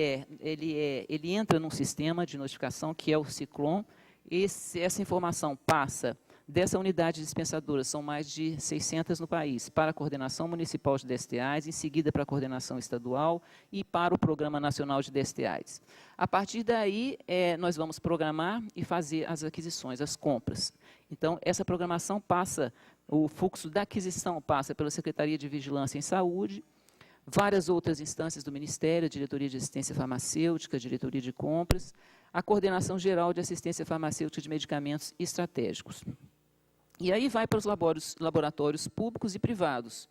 entra num sistema de notificação que é o CICLON, essa informação passa dessa unidade dispensadora, são mais de 600 no país, para a coordenação municipal de DSTAs, em seguida para a coordenação estadual e para o Programa Nacional de DSTAs. A partir daí, nós vamos programar e fazer as aquisições, as compras. Então, essa programação passa, o fluxo da aquisição passa pela Secretaria de Vigilância em Saúde, várias outras instâncias do Ministério, a Diretoria de Assistência Farmacêutica, a Diretoria de Compras, a Coordenação Geral de Assistência Farmacêutica de Medicamentos Estratégicos. E aí vai para os laboratórios públicos e privados,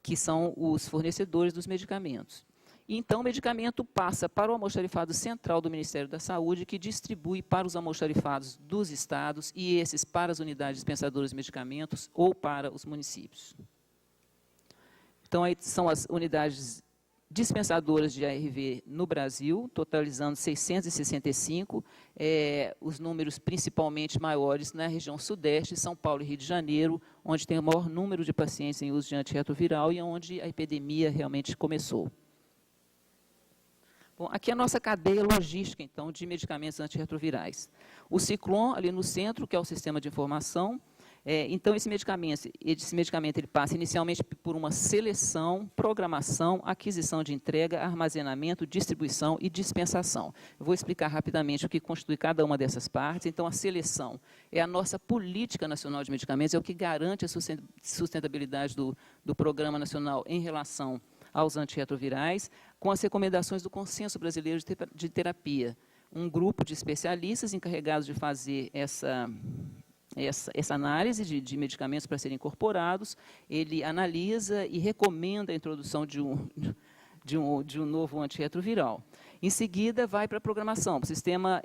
que são os fornecedores dos medicamentos. E, então, o medicamento passa para o almoxarifado central do Ministério da Saúde, que distribui para os almoxarifados dos estados e esses para as unidades dispensadoras de medicamentos ou para os municípios. Então, aí são as unidades dispensadoras de ARV no Brasil, totalizando 665, os números principalmente maiores na região sudeste, São Paulo e Rio de Janeiro, onde tem o maior número de pacientes em uso de antirretroviral e onde a epidemia realmente começou. Bom, aqui é a nossa cadeia logística, então, de medicamentos antirretrovirais. O CICLON, ali no centro, que é o sistema de informação. Então, esse medicamento ele passa inicialmente por uma seleção, programação, aquisição de entrega, armazenamento, distribuição e dispensação. Eu vou explicar rapidamente o que constitui cada uma dessas partes. Então, a seleção é a nossa política nacional de medicamentos, é o que garante a sustentabilidade do Programa Nacional em relação aos antirretrovirais, com as recomendações do Consenso Brasileiro de Terapia. Um grupo de especialistas encarregados de fazer essa análise de medicamentos para serem incorporados, ele analisa e recomenda a introdução de um novo antirretroviral. Em seguida, vai para a programação, para o sistema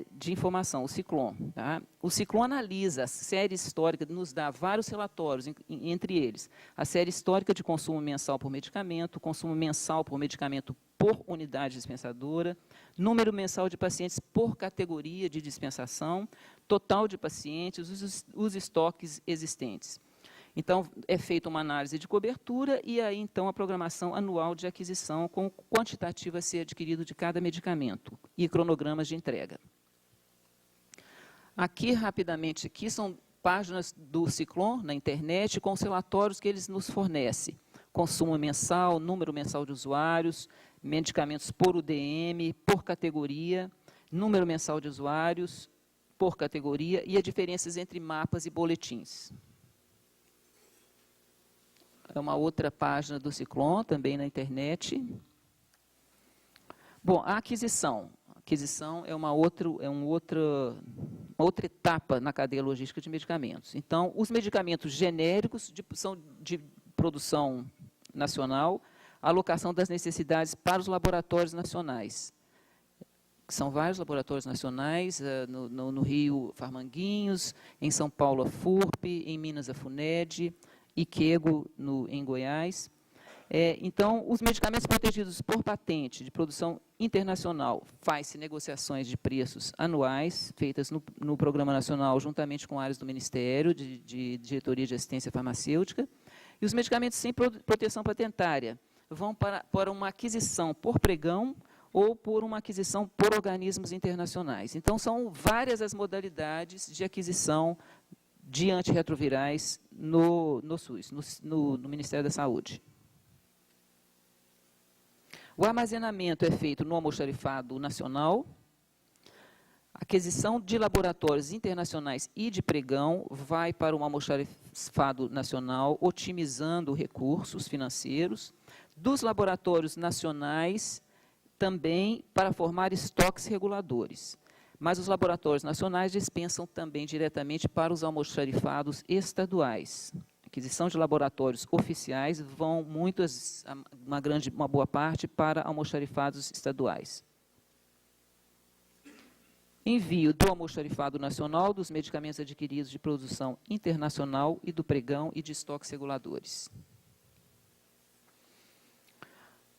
de informação, o CICLON. Tá? O CICLON analisa a série histórica, nos dá vários relatórios, entre eles, a série histórica de consumo mensal por medicamento, consumo mensal por medicamento por unidade dispensadora, número mensal de pacientes por categoria de dispensação, total de pacientes, os estoques existentes. Então, é feita uma análise de cobertura e aí, então, a programação anual de aquisição com o quantitativo a ser adquirido de cada medicamento e cronogramas de entrega. Aqui, rapidamente, aqui são páginas do CICLON na internet com os relatórios que eles nos fornecem. Consumo mensal, número mensal de usuários, medicamentos por UDM, por categoria, número mensal de usuários, por categoria e as diferenças entre mapas e boletins. É uma outra página do CICLON, também na internet. Bom, a aquisição. A aquisição é uma outra etapa na cadeia logística de medicamentos. Então, os medicamentos genéricos são de produção nacional, a alocação das necessidades para os laboratórios nacionais. São vários laboratórios nacionais, no Rio, Farmanguinhos, em São Paulo, a FURP, em Minas, a FUNED, Iquego, em Goiás. Então, os medicamentos protegidos por patente de produção internacional, faz-se negociações de preços anuais, feitas no Programa Nacional, juntamente com áreas do Ministério, de Diretoria de Assistência Farmacêutica, e os medicamentos sem proteção patentária vão para uma aquisição por pregão ou por uma aquisição por organismos internacionais. Então, são várias as modalidades de aquisição de antirretrovirais no SUS, no Ministério da Saúde. O armazenamento é feito no almoxarifado nacional, a aquisição de laboratórios internacionais e de pregão vai para o almoxarifado nacional, otimizando recursos financeiros. Dos laboratórios nacionais, também para formar estoques reguladores. Mas os laboratórios nacionais dispensam também diretamente para os almoxarifados estaduais. A aquisição de laboratórios oficiais vão uma boa parte para almoxarifados estaduais. Envio do almoxarifado nacional dos medicamentos adquiridos de produção internacional e do pregão e de estoques reguladores.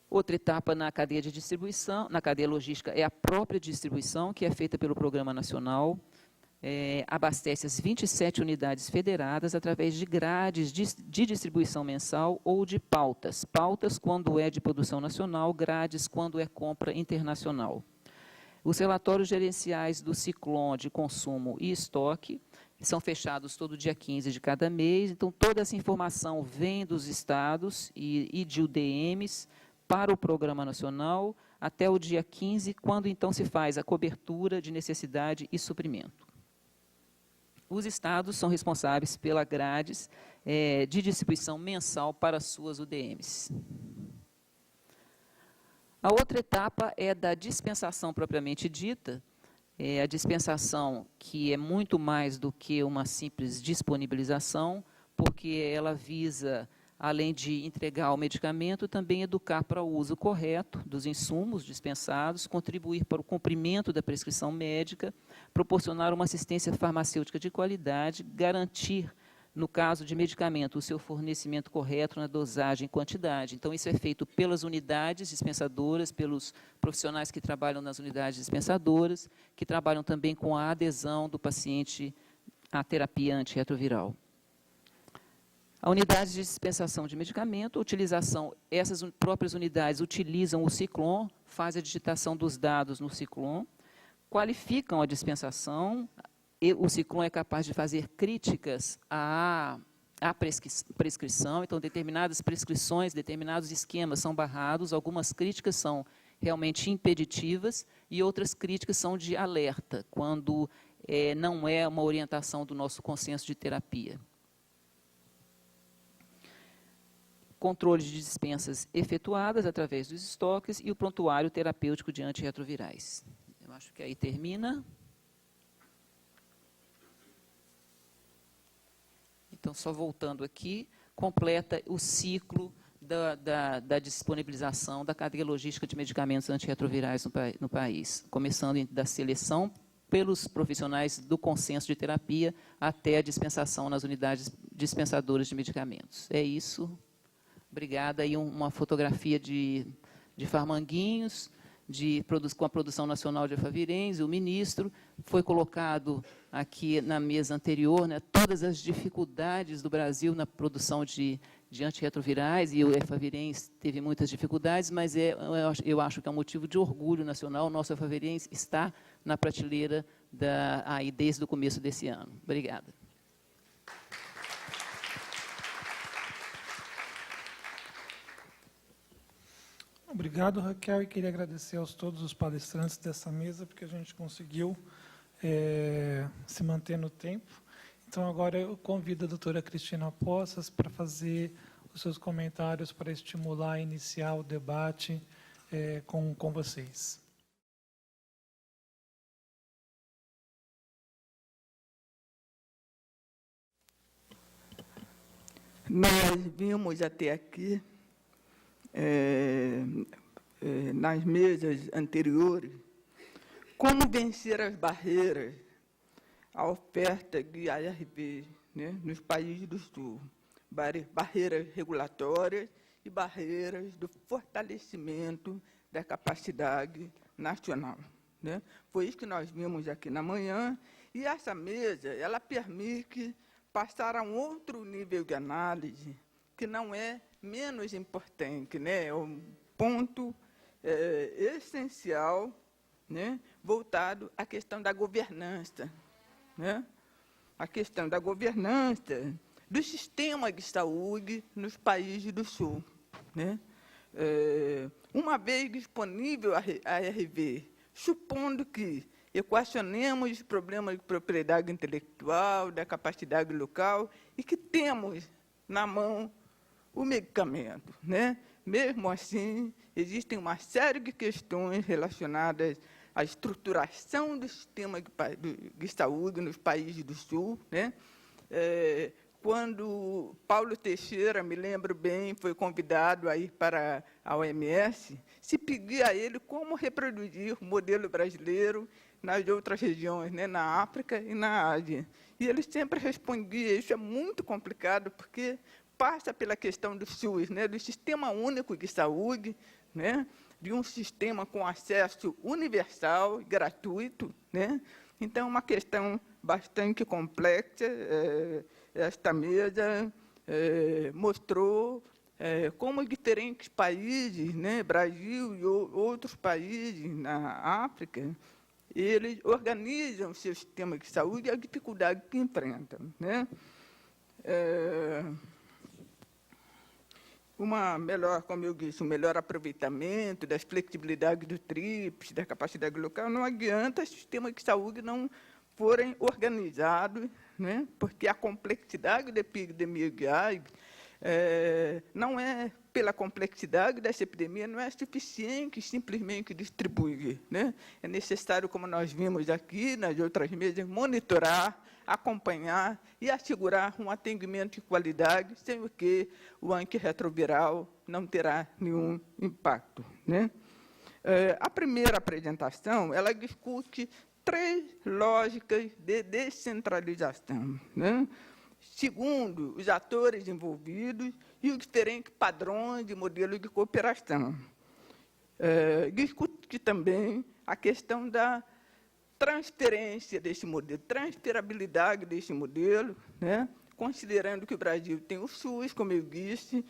Outra etapa na cadeia de distribuição, na cadeia logística, é a própria distribuição, que é feita pelo Programa Nacional. Abastece as 27 unidades federadas através de grades de distribuição mensal ou de pautas. Pautas quando é de produção nacional, grades quando é compra internacional. Os relatórios gerenciais do Ciclon de consumo e estoque são fechados todo dia 15 de cada mês. Então, toda essa informação vem dos estados e de UDMs para o Programa Nacional até o dia 15, quando então se faz a cobertura de necessidade e suprimento. Os estados são responsáveis pela grades de distribuição mensal para suas UDMs. A outra etapa é da dispensação propriamente dita, a dispensação que é muito mais do que uma simples disponibilização, porque ela visa, além de entregar o medicamento, também educar para o uso correto dos insumos dispensados, contribuir para o cumprimento da prescrição médica, proporcionar uma assistência farmacêutica de qualidade, garantir, no caso de medicamento, o seu fornecimento correto na dosagem e quantidade. Então, isso é feito pelas unidades dispensadoras, pelos profissionais que trabalham nas unidades dispensadoras, que trabalham também com a adesão do paciente à terapia antirretroviral. A unidade de dispensação de medicamento, essas próprias unidades utilizam o Ciclon, fazem a digitação dos dados no Ciclon, qualificam a dispensação. O Ciclon é capaz de fazer críticas à prescrição, então determinadas prescrições, determinados esquemas são barrados, algumas críticas são realmente impeditivas e outras críticas são de alerta, quando não é uma orientação do nosso consenso de terapia. Controle de dispensas efetuadas através dos estoques e o prontuário terapêutico de antirretrovirais. Eu acho que aí termina. Então, só voltando aqui, completa o ciclo da disponibilização da cadeia logística de medicamentos antirretrovirais no país, começando da seleção pelos profissionais do consenso de terapia até a dispensação nas unidades dispensadoras de medicamentos. É isso. Obrigada. E uma fotografia de Farmanguinhos, com a produção nacional de Efavirenz, o ministro. Foi colocado aqui na mesa anterior, né, todas as dificuldades do Brasil na produção de antirretrovirais, e o Efavirenz teve muitas dificuldades, mas eu acho que é um motivo de orgulho nacional. O nosso Efavirenz está na prateleira aí desde o começo desse ano. Obrigada. Obrigado, Raquel, e queria agradecer todos os palestrantes dessa mesa, porque a gente conseguiu se manter no tempo. Então, agora eu convido a doutora Cristina Poças para fazer os seus comentários, para estimular e iniciar o debate com vocês. Nós vimos até aqui, nas mesas anteriores, como vencer as barreiras à oferta de ARV, né, nos países do Sul. Barreiras regulatórias e barreiras do fortalecimento da capacidade nacional, né? Foi isso que nós vimos aqui na manhã, e essa mesa ela permite passar a um outro nível de análise, que não é menos importante, né? É um ponto essencial, né, voltado à questão da governança, né? A questão da governança do sistema de saúde nos países do Sul, né? Uma vez disponível a ARV, supondo que equacionemos os problemas de propriedade intelectual, da capacidade local, e que temos na mão o medicamento, né? mesmo assim, existem uma série de questões relacionadas à estruturação do sistema de saúde nos países do Sul, né? Quando Paulo Teixeira, me lembro bem, foi convidado a ir para a OMS, se pedia a ele como reproduzir o modelo brasileiro nas outras regiões, né, na África e na Ásia. E ele sempre respondia, isso é muito complicado, porque passa pela questão do SUS, né, do Sistema Único de Saúde, né, de um sistema com acesso universal e gratuito, né? Então, é uma questão bastante complexa. Esta mesa mostrou como diferentes países, né, Brasil e outros países na África, eles organizam o seu sistema de saúde e a dificuldade que enfrentam, né? Como eu disse, um melhor aproveitamento das flexibilidades do TRIPS, da capacidade local, não adianta sistemas de saúde não forem organizados, né? Porque a complexidade da epidemia de AIDS não é, pela complexidade dessa epidemia, não é suficiente simplesmente distribuir, né? É necessário, como nós vimos aqui nas outras mesas, monitorar, acompanhar e assegurar um atendimento de qualidade, sem o que o antirretroviral não terá nenhum impacto, né? A primeira apresentação, ela discute 3 lógicas de descentralização, né? Segundo os atores envolvidos e os diferentes padrões de modelo de cooperação. Discute também a questão da transferência desse modelo, transferabilidade desse modelo, né? Considerando que o Brasil tem o SUS, como eu disse,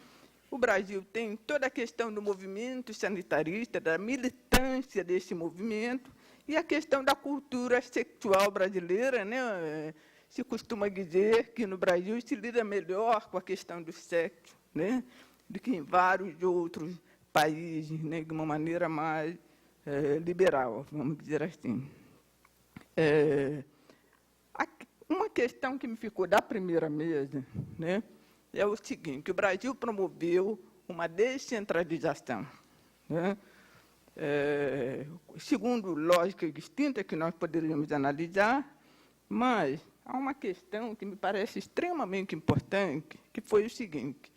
o Brasil tem toda a questão do movimento sanitarista, da militância desse movimento, e a questão da cultura sexual brasileira, né? Se costuma dizer que no Brasil se lida melhor com a questão do sexo, né, do que em vários outros países, né, de uma maneira mais liberal, vamos dizer assim. Uma questão que me ficou da primeira mesa, né, é o seguinte: o Brasil promoveu uma descentralização, né, segundo lógica distinta que nós poderíamos analisar, mas há uma questão que me parece extremamente importante, que foi o seguinte: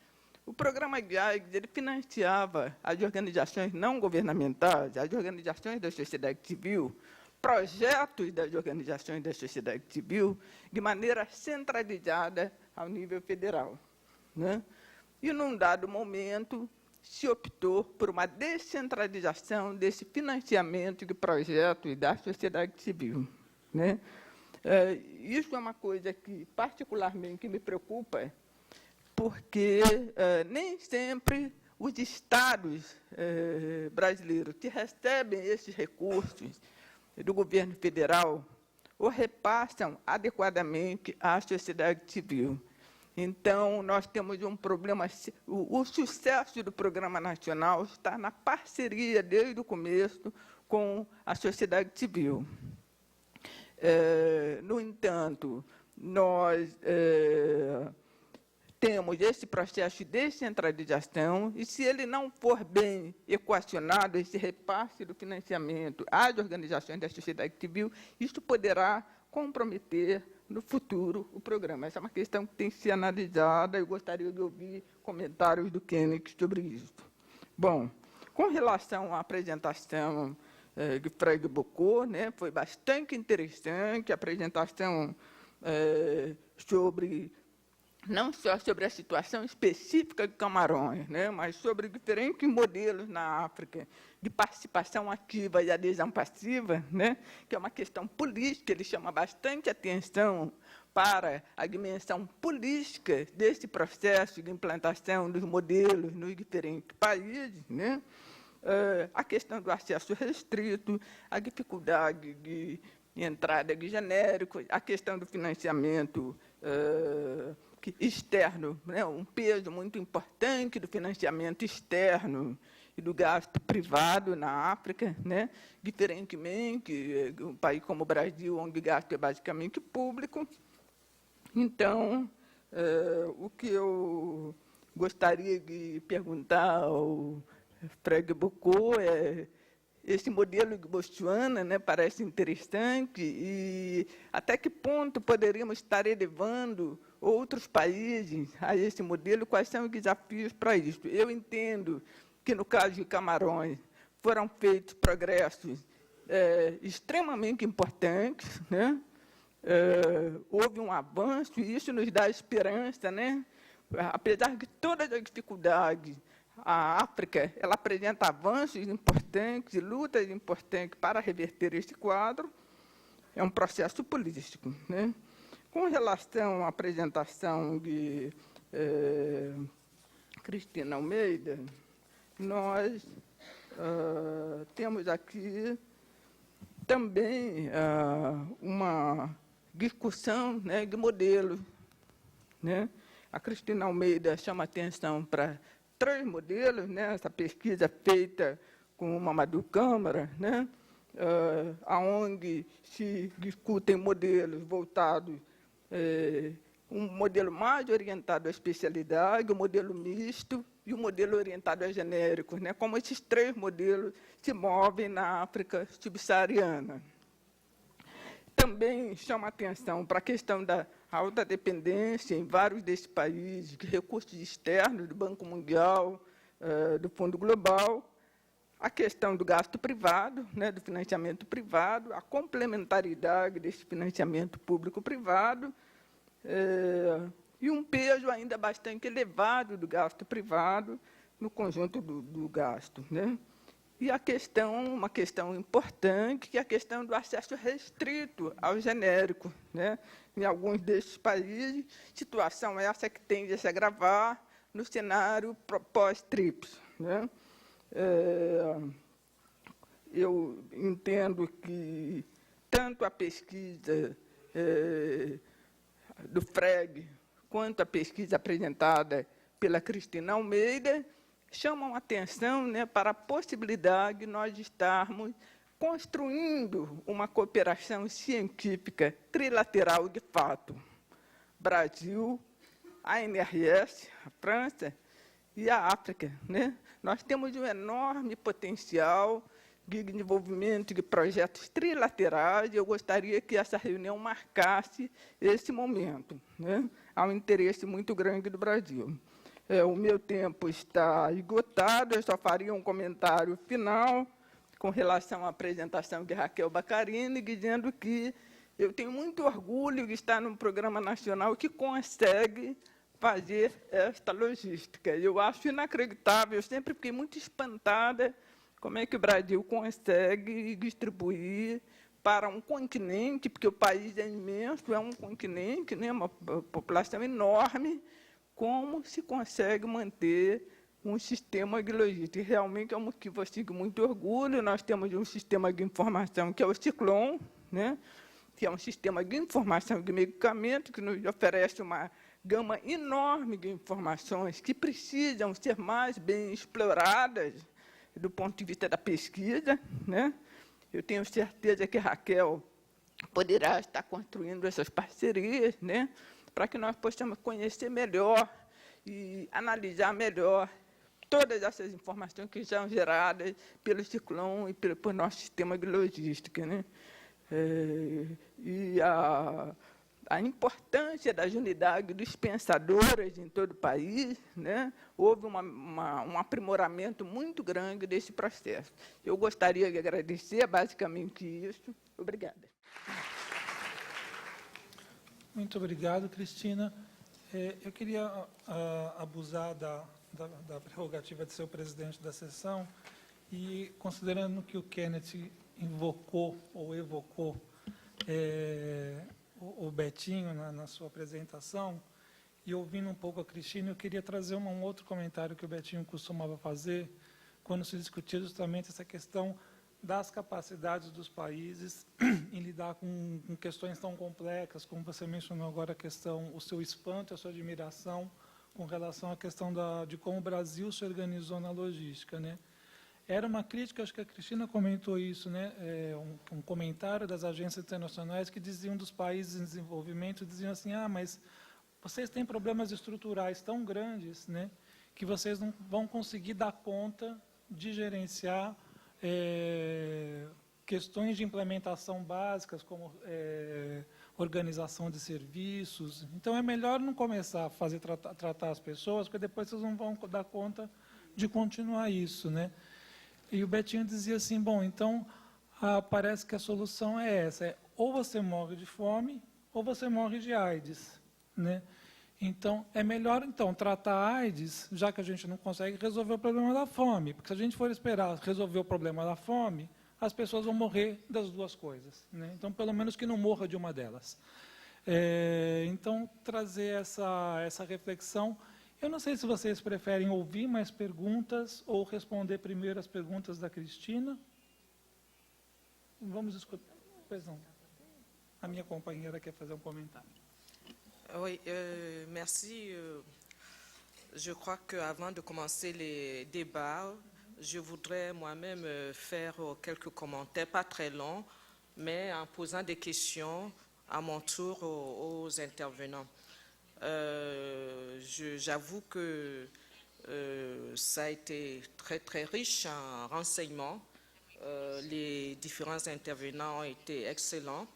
o programa de AIDS, ele financiava as organizações não governamentais, as organizações da sociedade civil, projetos das organizações da sociedade civil, de maneira centralizada ao nível federal, né? E, num dado momento, se optou por uma descentralização desse financiamento de projetos da sociedade civil, né? Isso é uma coisa que particularmente me preocupa, porque nem sempre os estados brasileiros que recebem esses recursos do governo federal o repassam adequadamente à sociedade civil. Então, nós temos um problema. O sucesso do Programa Nacional está na parceria, desde o começo, com a sociedade civil. No entanto, nós temos esse processo de descentralização, e se ele não for bem equacionado, esse repasse do financiamento às organizações da sociedade civil, isso poderá comprometer no futuro o programa. Essa é uma questão que tem que ser analisada, e eu gostaria de ouvir comentários do Kenneth sobre isso. Bom, com relação à apresentação de Fred Bocot, né, foi bastante interessante a apresentação sobre, não só sobre a situação específica de Camarões, né, mas sobre diferentes modelos na África de participação ativa e adesão passiva, né, que é uma questão política. Ele chama bastante atenção para a dimensão política desse processo de implantação dos modelos nos diferentes países, né. A questão do acesso restrito, a dificuldade de entrada de genéricos, a questão do financiamento externo, né, um peso muito importante do financiamento externo e do gasto privado na África, né, diferentemente de um país como o Brasil, onde o gasto é basicamente público. Então, o que eu gostaria de perguntar ao Frege Bocô, esse modelo de Botswana, né, parece interessante, e até que ponto poderíamos estar elevando outros países a esse modelo, quais são os desafios para isso? Eu entendo que, no caso de Camarões, foram feitos progressos extremamente importantes, né? Houve um avanço, e isso nos dá esperança, né? Apesar de todas as dificuldades, a África ela apresenta avanços importantes, lutas importantes para reverter este quadro. É um processo político, né? Com relação à apresentação de Cristina Almeida, nós temos aqui também uma discussão, né, de modelos, né? A Cristina Almeida chama atenção para 3 modelos, né? Essa pesquisa feita com o Mamadou Câmara, né? Onde se discutem modelos voltados, um modelo mais orientado à especialidade, o modelo misto e o modelo orientado a genéricos, né? Como esses 3 modelos se movem na África subsaariana. Também chama atenção para a questão da alta dependência em vários desses países, de recursos externos do Banco Mundial, do Fundo Global, a questão do gasto privado, né, do financiamento privado, a complementaridade desse financiamento público-privado, e um peso ainda bastante elevado do gasto privado no conjunto do gasto, né? E uma questão importante, que é a questão do acesso restrito ao genérico, né? Em alguns desses países, situação essa que tende a se agravar no cenário pós-TRIPS, né? Eu entendo que tanto a pesquisa do Frege quanto a pesquisa apresentada pela Cristina Almeida chamam atenção, né, para a possibilidade de nós estarmos construindo uma cooperação científica trilateral de fato. Brasil, a ANRS, a França e a África, né? Nós temos um enorme potencial de desenvolvimento de projetos trilaterais, e eu gostaria que essa reunião marcasse esse momento, né? Há um interesse muito grande do Brasil. O meu tempo está esgotado, eu só faria um comentário final com relação à apresentação de Raquel Baccarini, dizendo que eu tenho muito orgulho de estar num programa nacional que consegue fazer esta logística. Eu acho inacreditável, eu sempre fiquei muito espantada como é que o Brasil consegue distribuir para um continente, porque o país é imenso, é um continente, né, uma população enorme, como se consegue manter um sistema de logística. E realmente é um motivo assim, de muito orgulho. Nós temos um sistema de informação que é o Ciclon, né, que é um sistema de informação de medicamento que nos oferece uma gama enorme de informações que precisam ser mais bem exploradas do ponto de vista da pesquisa, né? Eu tenho certeza que a Raquel poderá estar construindo essas parcerias, né, para que nós possamos conhecer melhor e analisar melhor todas essas informações que são geradas pelo Ciclon e pelo nosso sistema de logística, né? E a importância das unidades dispensadoras em todo o país, né? Houve um aprimoramento muito grande desse processo. Eu gostaria de agradecer, basicamente isso. Obrigada. Muito obrigado, Cristina. Eu queria abusar da prerrogativa de ser o presidente da sessão e, considerando que o Kenneth invocou ou evocou o Betinho na sua apresentação, e ouvindo um pouco a Cristina, eu queria trazer um outro comentário que o Betinho costumava fazer quando se discutia justamente essa questão das capacidades dos países em lidar com questões tão complexas, como você mencionou agora, o seu espanto, a sua admiração com relação à questão de como o Brasil se organizou na logística, né? Era uma crítica, acho que a Cristina comentou isso, né? Um comentário das agências internacionais que diziam dos países em desenvolvimento, diziam assim, mas vocês têm problemas estruturais tão grandes, né, que vocês não vão conseguir dar conta de gerenciar questões de implementação básicas, como organização de serviços. Então, é melhor não começar a tratar as pessoas, porque depois vocês não vão dar conta de continuar isso, né? E o Betinho dizia assim, bom, então, parece que a solução é essa, ou você morre de fome, ou você morre de AIDS, né? Então, é melhor, então, tratar a AIDS, já que a gente não consegue resolver o problema da fome, porque se a gente for esperar resolver o problema da fome, as pessoas vão morrer das duas coisas, né? Então, pelo menos que não morra de uma delas. Então, trazer essa reflexão. Eu não sei se vocês preferem ouvir mais perguntas ou responder primeiro as perguntas da Cristina. Vamos escutar. Pois não. A minha companheira quer fazer um comentário. Oui, merci. Je crois qu'avant de commencer les débats, je voudrais moi-même faire quelques commentaires, pas très longs, mais en posant des questions à mon tour aux intervenants. J'avoue que ça a été très très riche en renseignements. Les différents intervenants ont été excellents.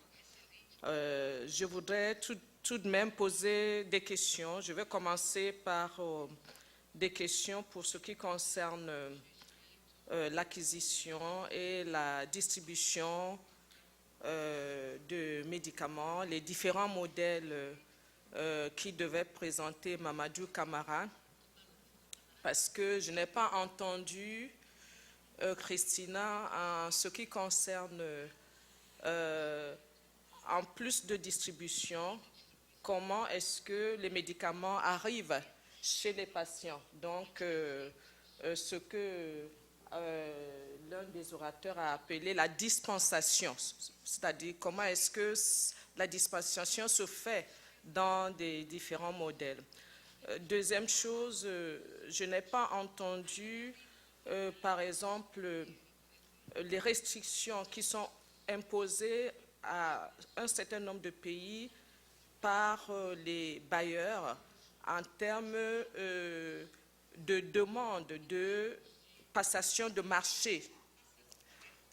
Je voudrais tout de même poser des questions. Je vais commencer par des questions pour ce qui concerne l'acquisition et la distribution de médicaments, les différents modèles qui devait présenter Mamadou Camara, parce que je n'ai pas entendu Christina en ce qui concerne, en plus de distribution, comment est-ce que les médicaments arrivent chez les patients. Donc, ce que l'un des orateurs a appelé la dispensation, c'est-à-dire comment est-ce que la dispensation se fait dans des différents modèles. Deuxième chose, je n'ai pas entendu, par exemple, les restrictions qui sont imposées à un certain nombre de pays par les bailleurs en termes de demande de passation de marché,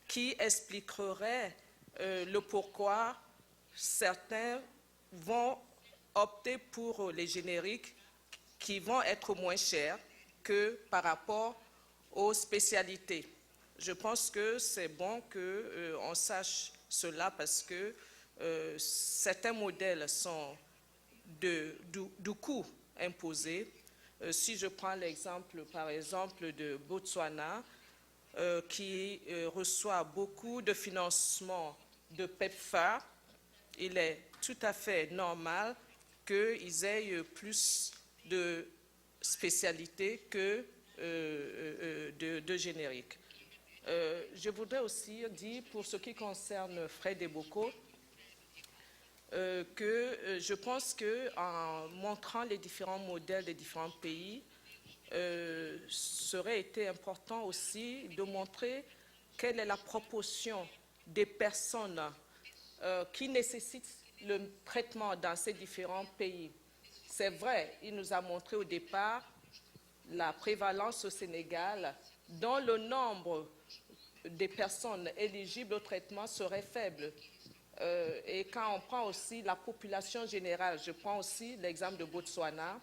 qui expliquerait le pourquoi certains vont opter pour les génériques qui vont être moins chers que par rapport aux spécialités. Je pense que c'est bon qu'on sache cela parce que certains modèles sont du coût imposé. Si je prends l'exemple, par exemple, de Botswana, qui reçoit beaucoup de financement de PEPFAR, il est tout à fait normal qu'ils aient plus de spécialités que de génériques. Je voudrais aussi dire, pour ce qui concerne Fred Eboko, que je pense qu'en montrant les différents modèles des différents pays, serait été important aussi de montrer quelle est la proportion des personnes qui nécessitent le traitement dans ces différents pays. C'est vrai, il nous a montré au départ la prévalence au Sénégal, dont le nombre des personnes éligibles au traitement serait faible. Et quand on prend aussi la population générale, je prends aussi l'exemple de Botswana,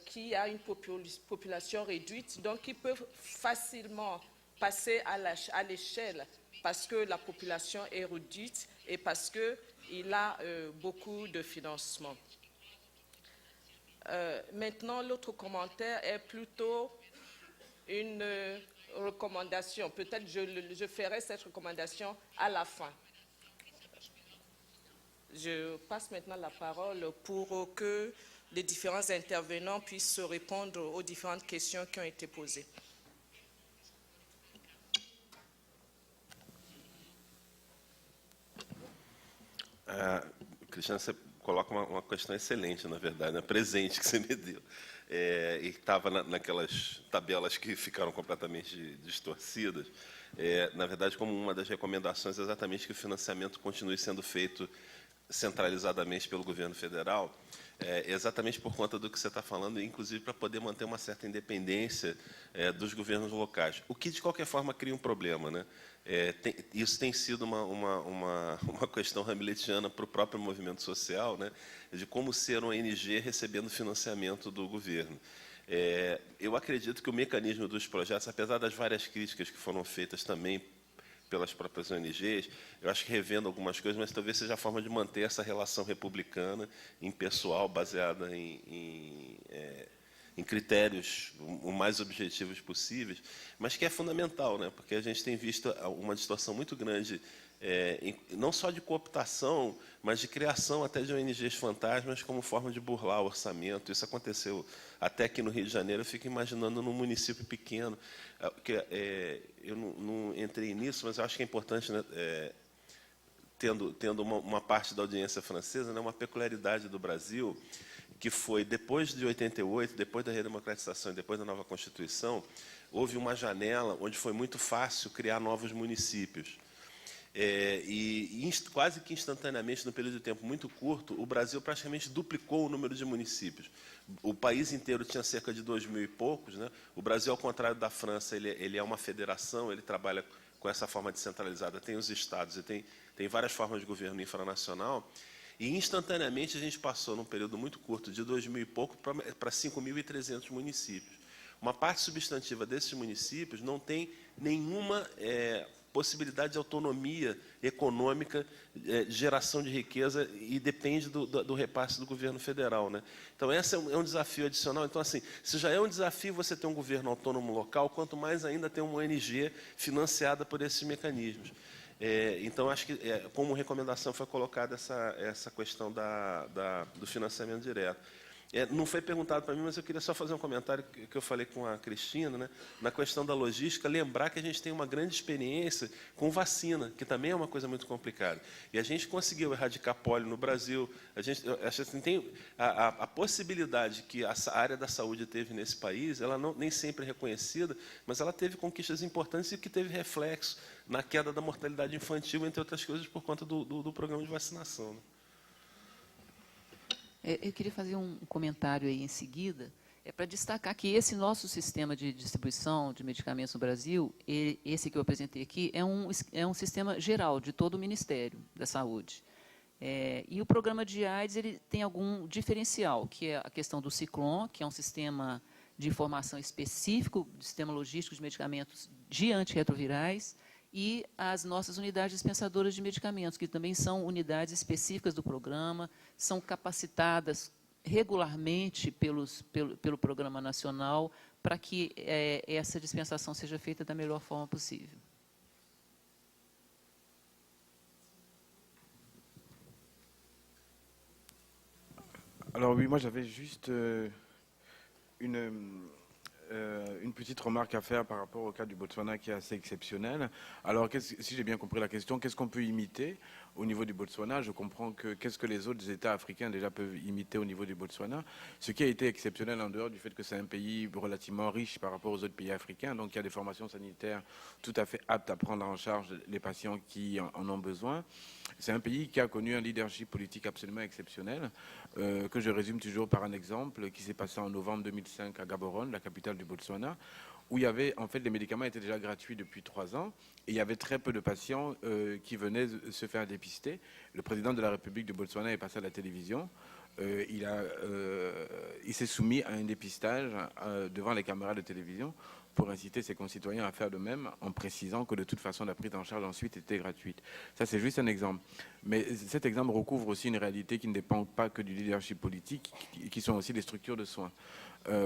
qui a une population réduite, donc qui peut facilement passer à l'échelle parce que la population est réduite et parce qu'il a beaucoup de financement. Maintenant, l'autre commentaire est plutôt une recommandation. Peut-être je ferai cette recommandation à la fin. Je passe maintenant la parole pour que les différents intervenants puissent répondre aux différentes questions qui ont été posées. Cristiano, você coloca uma questão excelente, na verdade, né? Presente que você me deu. E estava naquelas tabelas que ficaram completamente distorcidas. Na verdade, como uma das recomendações é exatamente que o financiamento continue sendo feito centralizadamente pelo governo federal. exatamente por conta do que você está falando, inclusive para poder manter uma certa independência dos governos locais, o que, de qualquer forma, cria um problema, né? Isso tem sido uma questão hamletiana para o próprio movimento social, né? De como ser uma ONG recebendo financiamento do governo. Eu acredito que o mecanismo dos projetos, apesar das várias críticas que foram feitas também pelas próprias ONGs, eu acho que revendo algumas coisas, mas talvez seja a forma de manter essa relação republicana, impessoal, baseada em critérios o mais objetivos possíveis, mas que é fundamental, né? Porque a gente tem visto uma distorção muito grande, não só de cooptação, mas de criação até de ONGs fantasmas como forma de burlar o orçamento. Isso aconteceu até aqui no Rio de Janeiro. Eu fico imaginando num município pequeno, eu não entrei nisso, mas eu acho que é importante, né, tendo uma parte da audiência francesa, né, uma peculiaridade do Brasil, que foi, depois de 88, depois da redemocratização e depois da nova Constituição, houve uma janela onde foi muito fácil criar novos municípios. Quase que instantaneamente, num período de tempo muito curto, o Brasil praticamente duplicou o número de municípios. O país inteiro tinha cerca de 2.000 e poucos, né? O Brasil, ao contrário da França, ele é uma federação, ele trabalha com essa forma descentralizada, tem os estados e tem várias formas de governo infranacional. E, instantaneamente, a gente passou, num período muito curto, de 2.000 e pouco para 5.300 municípios. Uma parte substantiva desses municípios não tem nenhuma possibilidade de autonomia econômica, geração de riqueza, e depende do repasse do governo federal, né? Então, esse é um desafio adicional. Então, assim, se já é um desafio você ter um governo autônomo local, quanto mais ainda ter uma ONG financiada por esses mecanismos. Então, acho que, como recomendação, foi colocada essa questão do financiamento direto. Não foi perguntado para mim, mas eu queria só fazer um comentário que eu falei com a Cristina, né, na questão da logística, lembrar que a gente tem uma grande experiência com vacina, que também é uma coisa muito complicada. E a gente conseguiu erradicar pólio no Brasil. A gente tem a possibilidade que a área da saúde teve nesse país, ela nem sempre é reconhecida, mas ela teve conquistas importantes e que teve reflexo na queda da mortalidade infantil, entre outras coisas, por conta do programa de vacinação, né? Eu queria fazer um comentário aí em seguida, para destacar que esse nosso sistema de distribuição de medicamentos no Brasil, esse que eu apresentei aqui, é um sistema geral de todo o Ministério da Saúde. E o programa de AIDS ele tem algum diferencial, que é a questão do Ciclon, que é um sistema de informação específico, do sistema logístico de medicamentos de antirretrovirais, e as nossas unidades dispensadoras de medicamentos, que também são unidades específicas do programa, são capacitadas regularmente pelo Programa Nacional para que essa dispensação seja feita da melhor forma possível. Alors oui, moi j'avais juste une petite remarque à faire par rapport au cas du Botswana qui est assez exceptionnel. Alors, si j'ai bien compris la question, qu'est-ce qu'on peut imiter au niveau du Botswana? Je comprends que qu'est-ce que les autres États africains déjà peuvent imiter au niveau du Botswana. Ce qui a été exceptionnel en dehors du fait que c'est un pays relativement riche par rapport aux autres pays africains, donc il y a des formations sanitaires tout à fait aptes à prendre en charge les patients qui en ont besoin. C'est un pays qui a connu un leadership politique absolument exceptionnel, que je résume toujours par un exemple qui s'est passé en novembre 2005 à Gaborone, la capitale du Botswana, où il y avait, en fait, les médicaments étaient déjà gratuits depuis 3 ans, et il y avait très peu de patients qui venaient se faire dépister. Le président de la République du Botswana est passé à la télévision. Il s'est soumis à un dépistage devant les caméras de télévision pour inciter ses concitoyens à faire de même, en précisant que de toute façon la prise en charge ensuite était gratuite. Ça, c'est juste un exemple. Mais cet exemple recouvre aussi une réalité qui ne dépend pas que du leadership politique, qui sont aussi les structures de soins.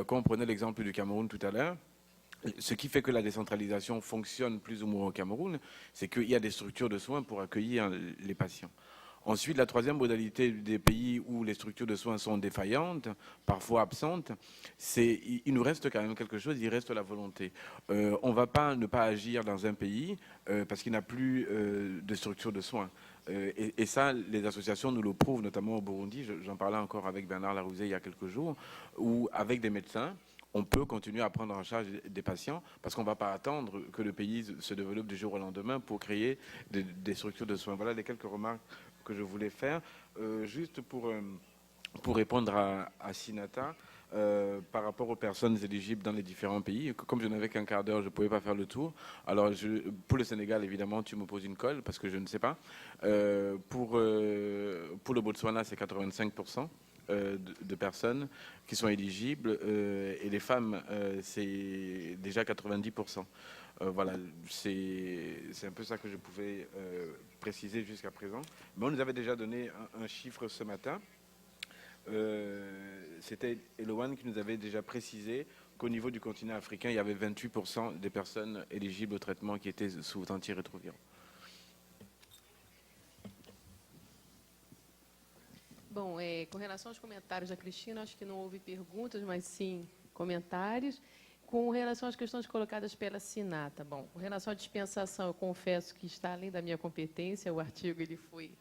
Quand on prenait l'exemple du Cameroun tout à l'heure, ce qui fait que la décentralisation fonctionne plus ou moins au Cameroun, c'est qu'il y a des structures de soins pour accueillir les patients. Ensuite, la troisième modalité des pays où les structures de soins sont défaillantes, parfois absentes, c'est il nous reste quand même quelque chose, il reste la volonté. On ne va pas ne pas agir dans un pays parce qu'il n'a plus de structure de soins. Et ça, les associations nous le prouvent, notamment au Burundi. J'en parlais encore avec Bernard Larouzet il y a quelques jours, où avec des médecins, on peut continuer à prendre en charge des patients parce qu'on ne va pas attendre que le pays se développe du jour au lendemain pour créer des structures de soins. Voilà les quelques remarques que je voulais faire. Juste pour pour répondre à Sinata, par rapport aux personnes éligibles dans les différents pays. Comme je n'avais qu'un quart d'heure, je ne pouvais pas faire le tour. Alors, pour le Sénégal, évidemment, tu me poses une colle parce que je ne sais pas. Pour le Botswana, c'est 85% de personnes qui sont éligibles. Et les femmes, c'est déjà 90%. Voilà, c'est un peu ça que je pouvais préciser jusqu'à présent. Mais on nous avait déjà donné un chiffre ce matin. C'était Eloane qui nous avait déjà précisé qu'au niveau du continent africain, il y avait 28% des personnes éligibles au traitement qui étaient sous antirétroviraux. Bom, com relação aos comentários da Cristina, acho que não houve perguntas, mas sim comentários. Com relação às questões colocadas pela Sinata, bom, com relação à dispensação, eu confesso que está além da minha competência, o artigo ele foi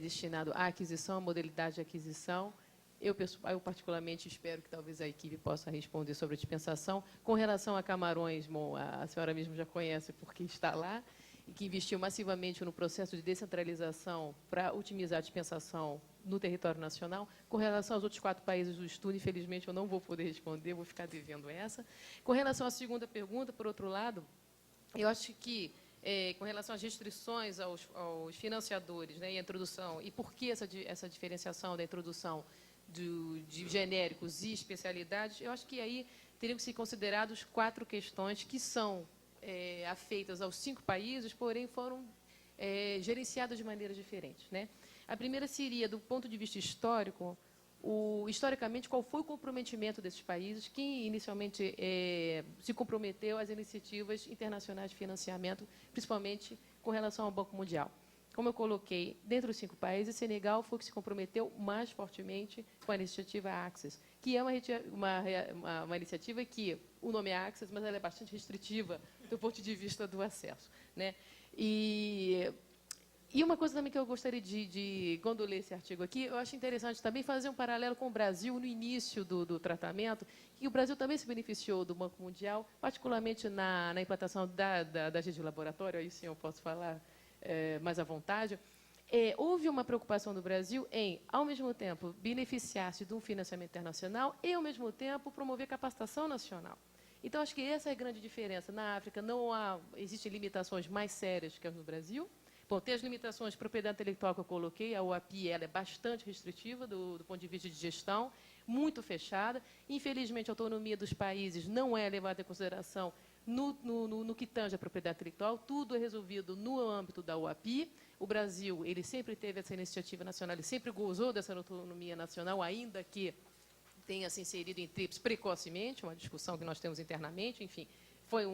destinado à aquisição, à modalidade de aquisição. Eu particularmente espero que talvez a equipe possa responder sobre a dispensação. Com relação a Camarões, bom, a senhora mesmo já conhece porque está lá, e que investiu massivamente no processo de descentralização para otimizar a dispensação no território nacional. Com relação aos outros 4 países do estudo, infelizmente, eu não vou poder responder, vou ficar devendo essa. Com relação à segunda pergunta, por outro lado, eu acho que, com relação às restrições aos financiadores, né, e a introdução, e por que essa diferenciação da introdução de genéricos e especialidades, eu acho que aí teriam que ser considerados 4 questões que são afeitas aos 5 países, porém foram gerenciadas de maneiras diferentes, né? A primeira seria, do ponto de vista histórico, historicamente, qual foi o comprometimento desses países que inicialmente se comprometeu às iniciativas internacionais de financiamento, principalmente com relação ao Banco Mundial. Como eu coloquei, dentre os 5 países, Senegal foi o que se comprometeu mais fortemente com a iniciativa Access, que é uma iniciativa que, o nome é Access, mas ela é bastante restritiva do ponto de vista do acesso, né? E uma coisa também que eu gostaria quando eu ler esse artigo aqui, eu acho interessante também fazer um paralelo com o Brasil no início do tratamento, que o Brasil também se beneficiou do Banco Mundial, particularmente na implantação da rede de laboratório, aí sim eu posso falar mais à vontade. Houve uma preocupação do Brasil em, ao mesmo tempo, beneficiar-se de um financiamento internacional e, ao mesmo tempo, promover capacitação nacional. Então, acho que essa é a grande diferença. Na África, existem limitações mais sérias que as no Brasil. Bom, tem as limitações de propriedade intelectual que eu coloquei, a OAPI ela é bastante restritiva do ponto de vista de gestão, muito fechada. Infelizmente, a autonomia dos países não é levada em consideração no que tange a propriedade intelectual, tudo é resolvido no âmbito da OAPI. O Brasil ele sempre teve essa iniciativa nacional, ele sempre gozou dessa autonomia nacional, ainda que tenha se inserido em TRIPS precocemente, uma discussão que nós temos internamente, enfim,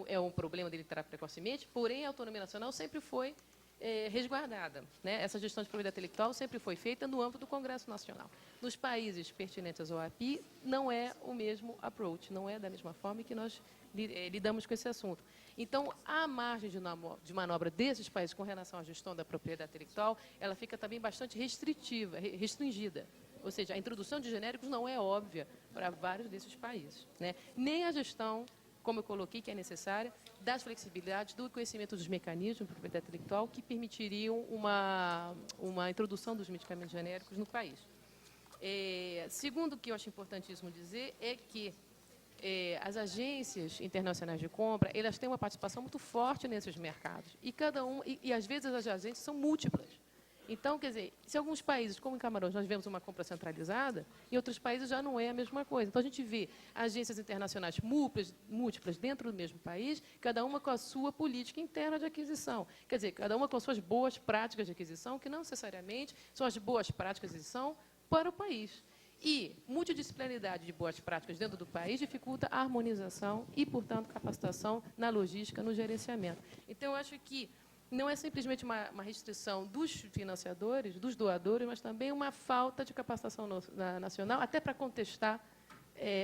é um problema dele entrar precocemente, porém a autonomia nacional sempre foi resguardada, né? Essa gestão de propriedade intelectual sempre foi feita no âmbito do Congresso Nacional. Nos países pertinentes ao API, não é o mesmo approach, não é da mesma forma que nós lidamos com esse assunto. Então, a margem de manobra desses países com relação à gestão da propriedade intelectual, ela fica também bastante restringida. Ou seja, a introdução de genéricos não é óbvia para vários desses países, né? Nem a gestão, como eu coloquei, que é necessária, das flexibilidades, do conhecimento dos mecanismos de propriedade intelectual que permitiriam uma introdução dos medicamentos genéricos no país. Segundo, o que eu acho importantíssimo dizer é que as agências internacionais de compra, elas têm uma participação muito forte nesses mercados. E às vezes, as agências são múltiplas. Então, quer dizer, se alguns países, como em Camarões, nós vemos uma compra centralizada, em outros países já não é a mesma coisa. Então, a gente vê agências internacionais múltiplas dentro do mesmo país, cada uma com a sua política interna de aquisição. Quer dizer, cada uma com as suas boas práticas de aquisição, que não necessariamente são as boas práticas de aquisição para o país. E multidisciplinaridade de boas práticas dentro do país dificulta a harmonização e, portanto, capacitação na logística, no gerenciamento. Então, eu acho que não é simplesmente uma restrição dos financiadores, dos doadores, mas também uma falta de capacitação nacional, até para contestar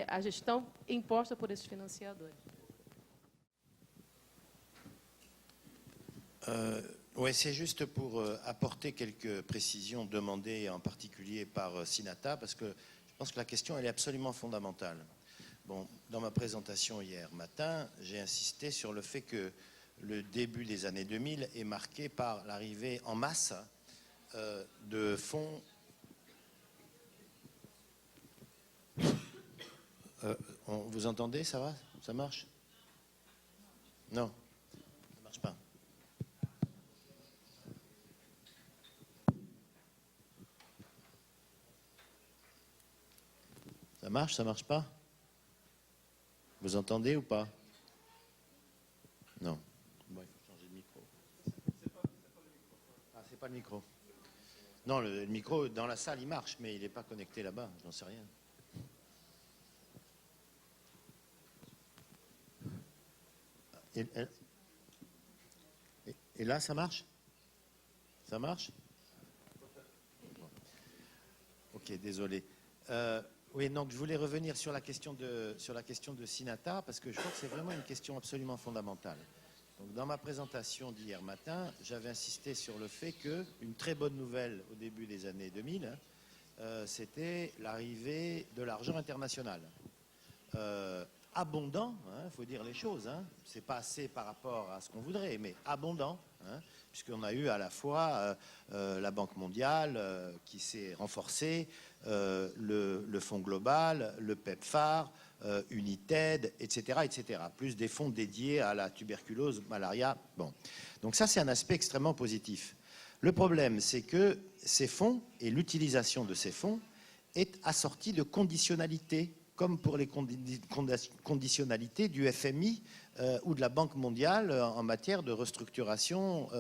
a gestão imposta por esses financiadores. Oui, c'est juste pour apporter quelques précisions demandées en particulier par Sinata, parce que je pense que la question elle est absolument fondamentale. Bon, dans ma présentation hier matin, j'ai insisté sur le fait que le début des années 2000 est marqué par l'arrivée en masse de fonds Vous entendez, ça va? Ça marche? Non, ça ne marche pas. Ça marche, ça marche pas? Vous entendez ou pas? Non. Bon, il faut changer de micro. Ah, c'est pas le micro. Non, le micro dans la salle, il marche, mais il n'est pas connecté là-bas, j'en sais rien. Et là, ça marche? Ça marche? Ok, désolé. Oui, donc je voulais revenir sur la question de Sinata, parce que je crois que c'est vraiment une question absolument fondamentale. Donc, dans ma présentation d'hier matin, j'avais insisté sur le fait qu'une très bonne nouvelle au début des années 2000, c'était l'arrivée de l'argent international. Abondant, il faut dire les choses, c'est pas assez par rapport à ce qu'on voudrait, mais abondant, puisqu'on a eu à la fois la Banque mondiale qui s'est renforcée, le Fonds global, le PEPFAR, United, etc., etc., plus des fonds dédiés à la tuberculose, malaria. Bon. Donc ça, c'est un aspect extrêmement positif. Le problème, c'est que ces fonds et l'utilisation de ces fonds est assortie de conditionnalités, comme pour les conditionnalités du FMI ou de la Banque mondiale en matière de restructuration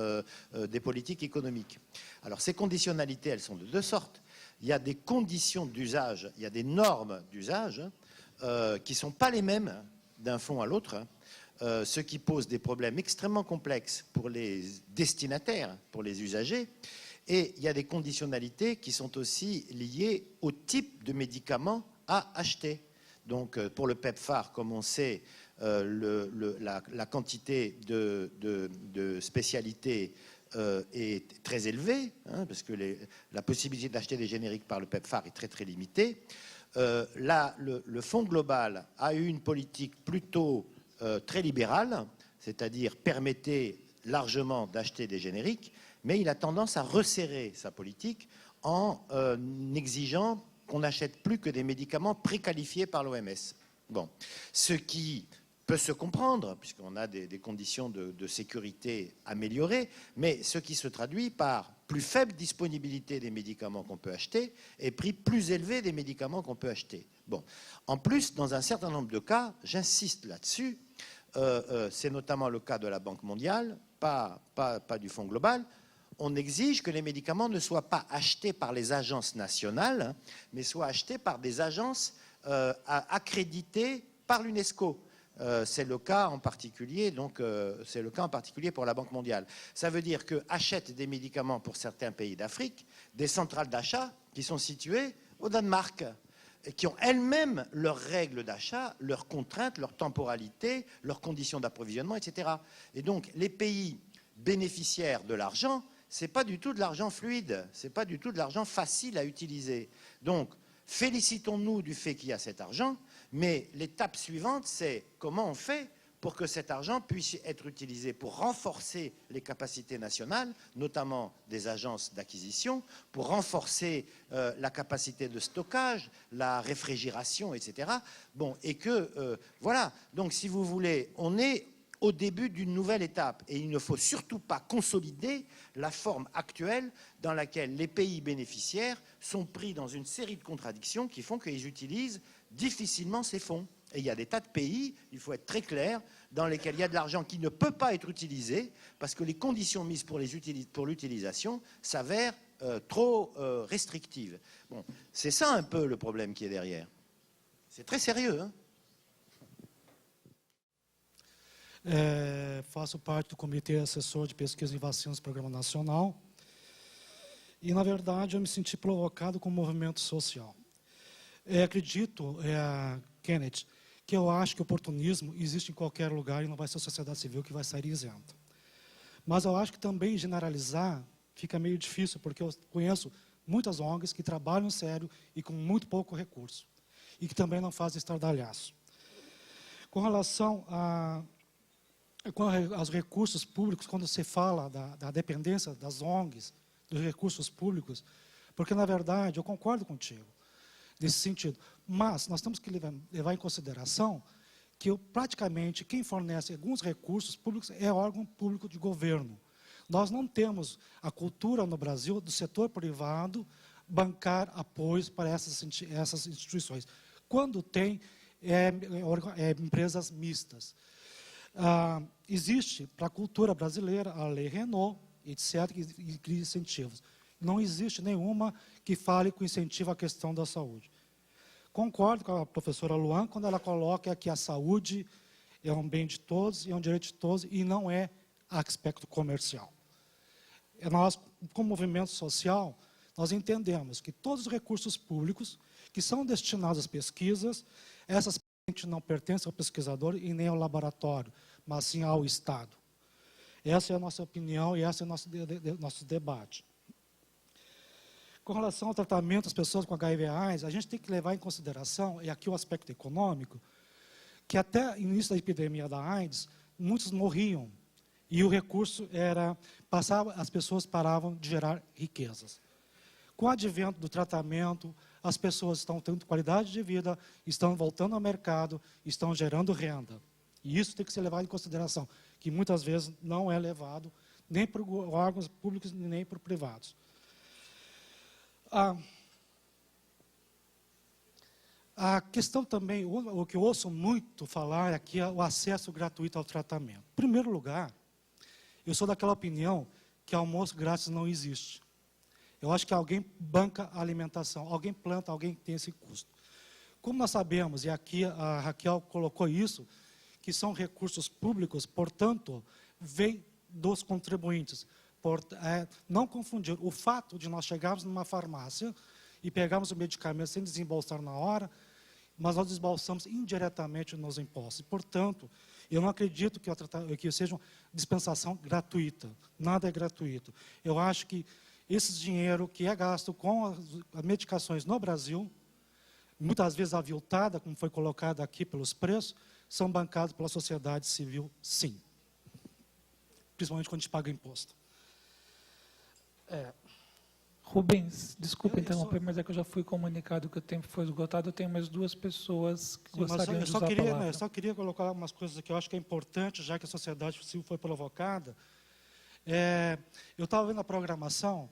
des politiques économiques. Alors ces conditionnalités, elles sont de deux sortes. Il y a des conditions d'usage, il y a des normes d'usage qui ne sont pas les mêmes d'un fonds à l'autre, ce qui pose des problèmes extrêmement complexes pour les destinataires, pour les usagers. Et il y a des conditionnalités qui sont aussi liées au type de médicaments à acheter. Donc pour le PEPFAR, comme on sait, la quantité de spécialités est très élevée, parce que la possibilité d'acheter des génériques par le PEPFAR est très très limitée. Là, le Fonds global a eu une politique plutôt très libérale, c'est-à-dire permettait largement d'acheter des génériques, mais il a tendance à resserrer sa politique en exigeant qu'on n'achète plus que des médicaments préqualifiés par l'OMS. Bon. Ce qui peut se comprendre, puisqu'on a des conditions de sécurité améliorées, mais ce qui se traduit par plus faible disponibilité des médicaments qu'on peut acheter et prix plus élevé des médicaments qu'on peut acheter. Bon. En plus, dans un certain nombre de cas, j'insiste là-dessus, c'est notamment le cas de la Banque mondiale, pas du Fonds global. On exige que les médicaments ne soient pas achetés par les agences nationales, mais soient achetés par des agences accréditées par l'UNESCO. C'est le cas en particulier, c'est le cas en particulier pour la Banque mondiale. Ça veut dire qu'achètent des médicaments pour certains pays d'Afrique des centrales d'achat qui sont situées au Danemark, qui ont elles-mêmes leurs règles d'achat, leurs contraintes, leurs temporalités, leurs conditions d'approvisionnement, etc. Et donc les pays bénéficiaires de l'argent, ce n'est pas du tout de l'argent fluide, ce n'est pas du tout de l'argent facile à utiliser. Donc, félicitons-nous du fait qu'il y a cet argent, mais l'étape suivante, c'est comment on fait pour que cet argent puisse être utilisé pour renforcer les capacités nationales, notamment des agences d'acquisition, pour renforcer la capacité de stockage, la réfrigération, etc. Bon, et que, voilà, donc si vous voulez, on est au début d'une nouvelle étape. Et il ne faut surtout pas consolider la forme actuelle dans laquelle les pays bénéficiaires sont pris dans une série de contradictions qui font qu'ils utilisent difficilement ces fonds. Et il y a des tas de pays, il faut être très clair, dans lesquels il y a de l'argent qui ne peut pas être utilisé parce que les conditions mises pour l'utilisation s'avèrent trop restrictives. Bon, c'est ça un peu le problème qui est derrière. C'est très sérieux, hein? Faço parte do Comitê Assessor de Pesquisa em Vacinas do Programa Nacional e, na verdade, eu me senti provocado com o movimento social. Acredito, Kenneth, que eu acho que o oportunismo existe em qualquer lugar e não vai ser a sociedade civil que vai sair isenta. Mas eu acho que também generalizar fica meio difícil, porque eu conheço muitas ONGs que trabalham sério e com muito pouco recurso e que também não fazem estardalhaço. Com relação aos recursos públicos, quando se fala da dependência das ONGs, dos recursos públicos, porque, na verdade, eu concordo contigo. nesse sentido. Mas nós temos que levar em consideração que praticamente quem fornece alguns recursos públicos é órgão público de governo. Nós não temos a cultura no Brasil do setor privado bancar apoios para essas instituições. Quando tem empresas mistas. Existe para a cultura brasileira a Lei Renault, etc., que cria incentivos. Não existe nenhuma que fale com incentivo à questão da saúde. Concordo com a professora Luan quando ela coloca que a saúde é um bem de todos, é um direito de todos e não é aspecto comercial. Nós, como movimento social, nós entendemos que todos os recursos públicos que são destinados às pesquisas, essas não pertencem ao pesquisador e nem ao laboratório, mas sim ao Estado. Essa é a nossa opinião e esse é o nosso debate. Com relação ao tratamento das pessoas com HIV/AIDS, a gente tem que levar em consideração, e aqui o aspecto econômico, que até o início da epidemia da AIDS, muitos morriam, e o recurso era, as pessoas paravam de gerar riquezas. Com o advento do tratamento, as pessoas estão tendo qualidade de vida, estão voltando ao mercado, estão gerando renda. E isso tem que ser levado em consideração, que muitas vezes não é levado nem por órgãos públicos, nem por privados. A questão também, o que eu ouço muito falar aqui é o acesso gratuito ao tratamento. Em primeiro lugar, eu sou daquela opinião que almoço grátis não existe. Eu acho que alguém banca a alimentação, alguém planta, alguém tem esse custo. Como nós sabemos, e aqui a Raquel colocou isso, que são recursos públicos, portanto, vem dos contribuintes. Não confundir o fato de nós chegarmos numa farmácia e pegarmos o medicamento sem desembolsar na hora, mas nós desembolsamos indiretamente nos impostos. Portanto, eu não acredito que seja uma dispensação gratuita. Nada é gratuito. Eu acho que esse dinheiro que é gasto com as medicações no Brasil, muitas vezes aviltada, como foi colocado aqui pelos preços, são bancados pela sociedade civil, sim. Principalmente quando a gente paga imposto. Rubens, desculpa interromper, mas é que eu já fui comunicado que o tempo foi esgotado. Eu tenho mais duas pessoas que gostariam de usar a palavra. Eu só queria colocar algumas coisas que eu acho que é importante, já que a sociedade civil foi provocada. Eu estava vendo a programação,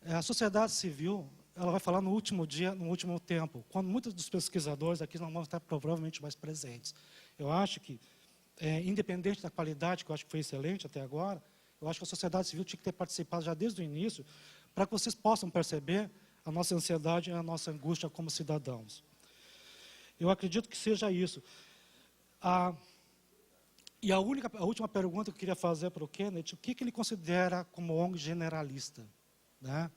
a sociedade civil, ela vai falar no último dia, no último tempo, quando muitos dos pesquisadores aqui não vão estar provavelmente mais presentes. Eu acho que, independente da qualidade, que eu acho que foi excelente até agora, eu acho que a sociedade civil tinha que ter participado já desde o início, para que vocês possam perceber a nossa ansiedade e a nossa angústia como cidadãos. Eu acredito que seja isso. E a última pergunta que eu queria fazer para o Kenneth, o que ele considera como ONG generalista? Né?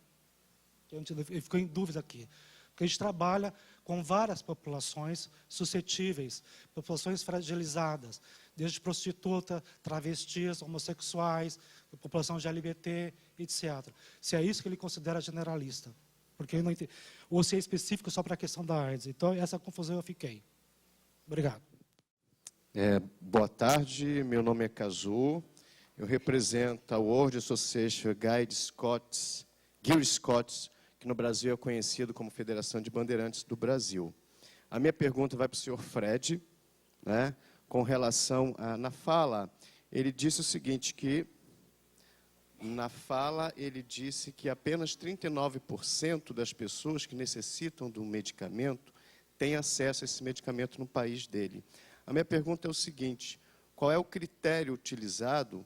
Ele ficou em dúvida aqui. Porque a gente trabalha com várias populações suscetíveis, populações fragilizadas, desde prostituta, travestis, homossexuais, população LGBT, etc. Se é isso que ele considera generalista. Porque eu não entendo. Ou se é específico só para a questão da AIDS. Então, essa confusão eu fiquei. Obrigado. Boa tarde, meu nome é Kazu, eu represento a World Association Guild Scots, que no Brasil é conhecido como Federação de Bandeirantes do Brasil. A minha pergunta vai para o senhor Fred, né, com relação a... Na fala, ele disse o seguinte, que apenas 39% das pessoas que necessitam de um medicamento têm acesso a esse medicamento no país dele. A minha pergunta é o seguinte, qual é o critério utilizado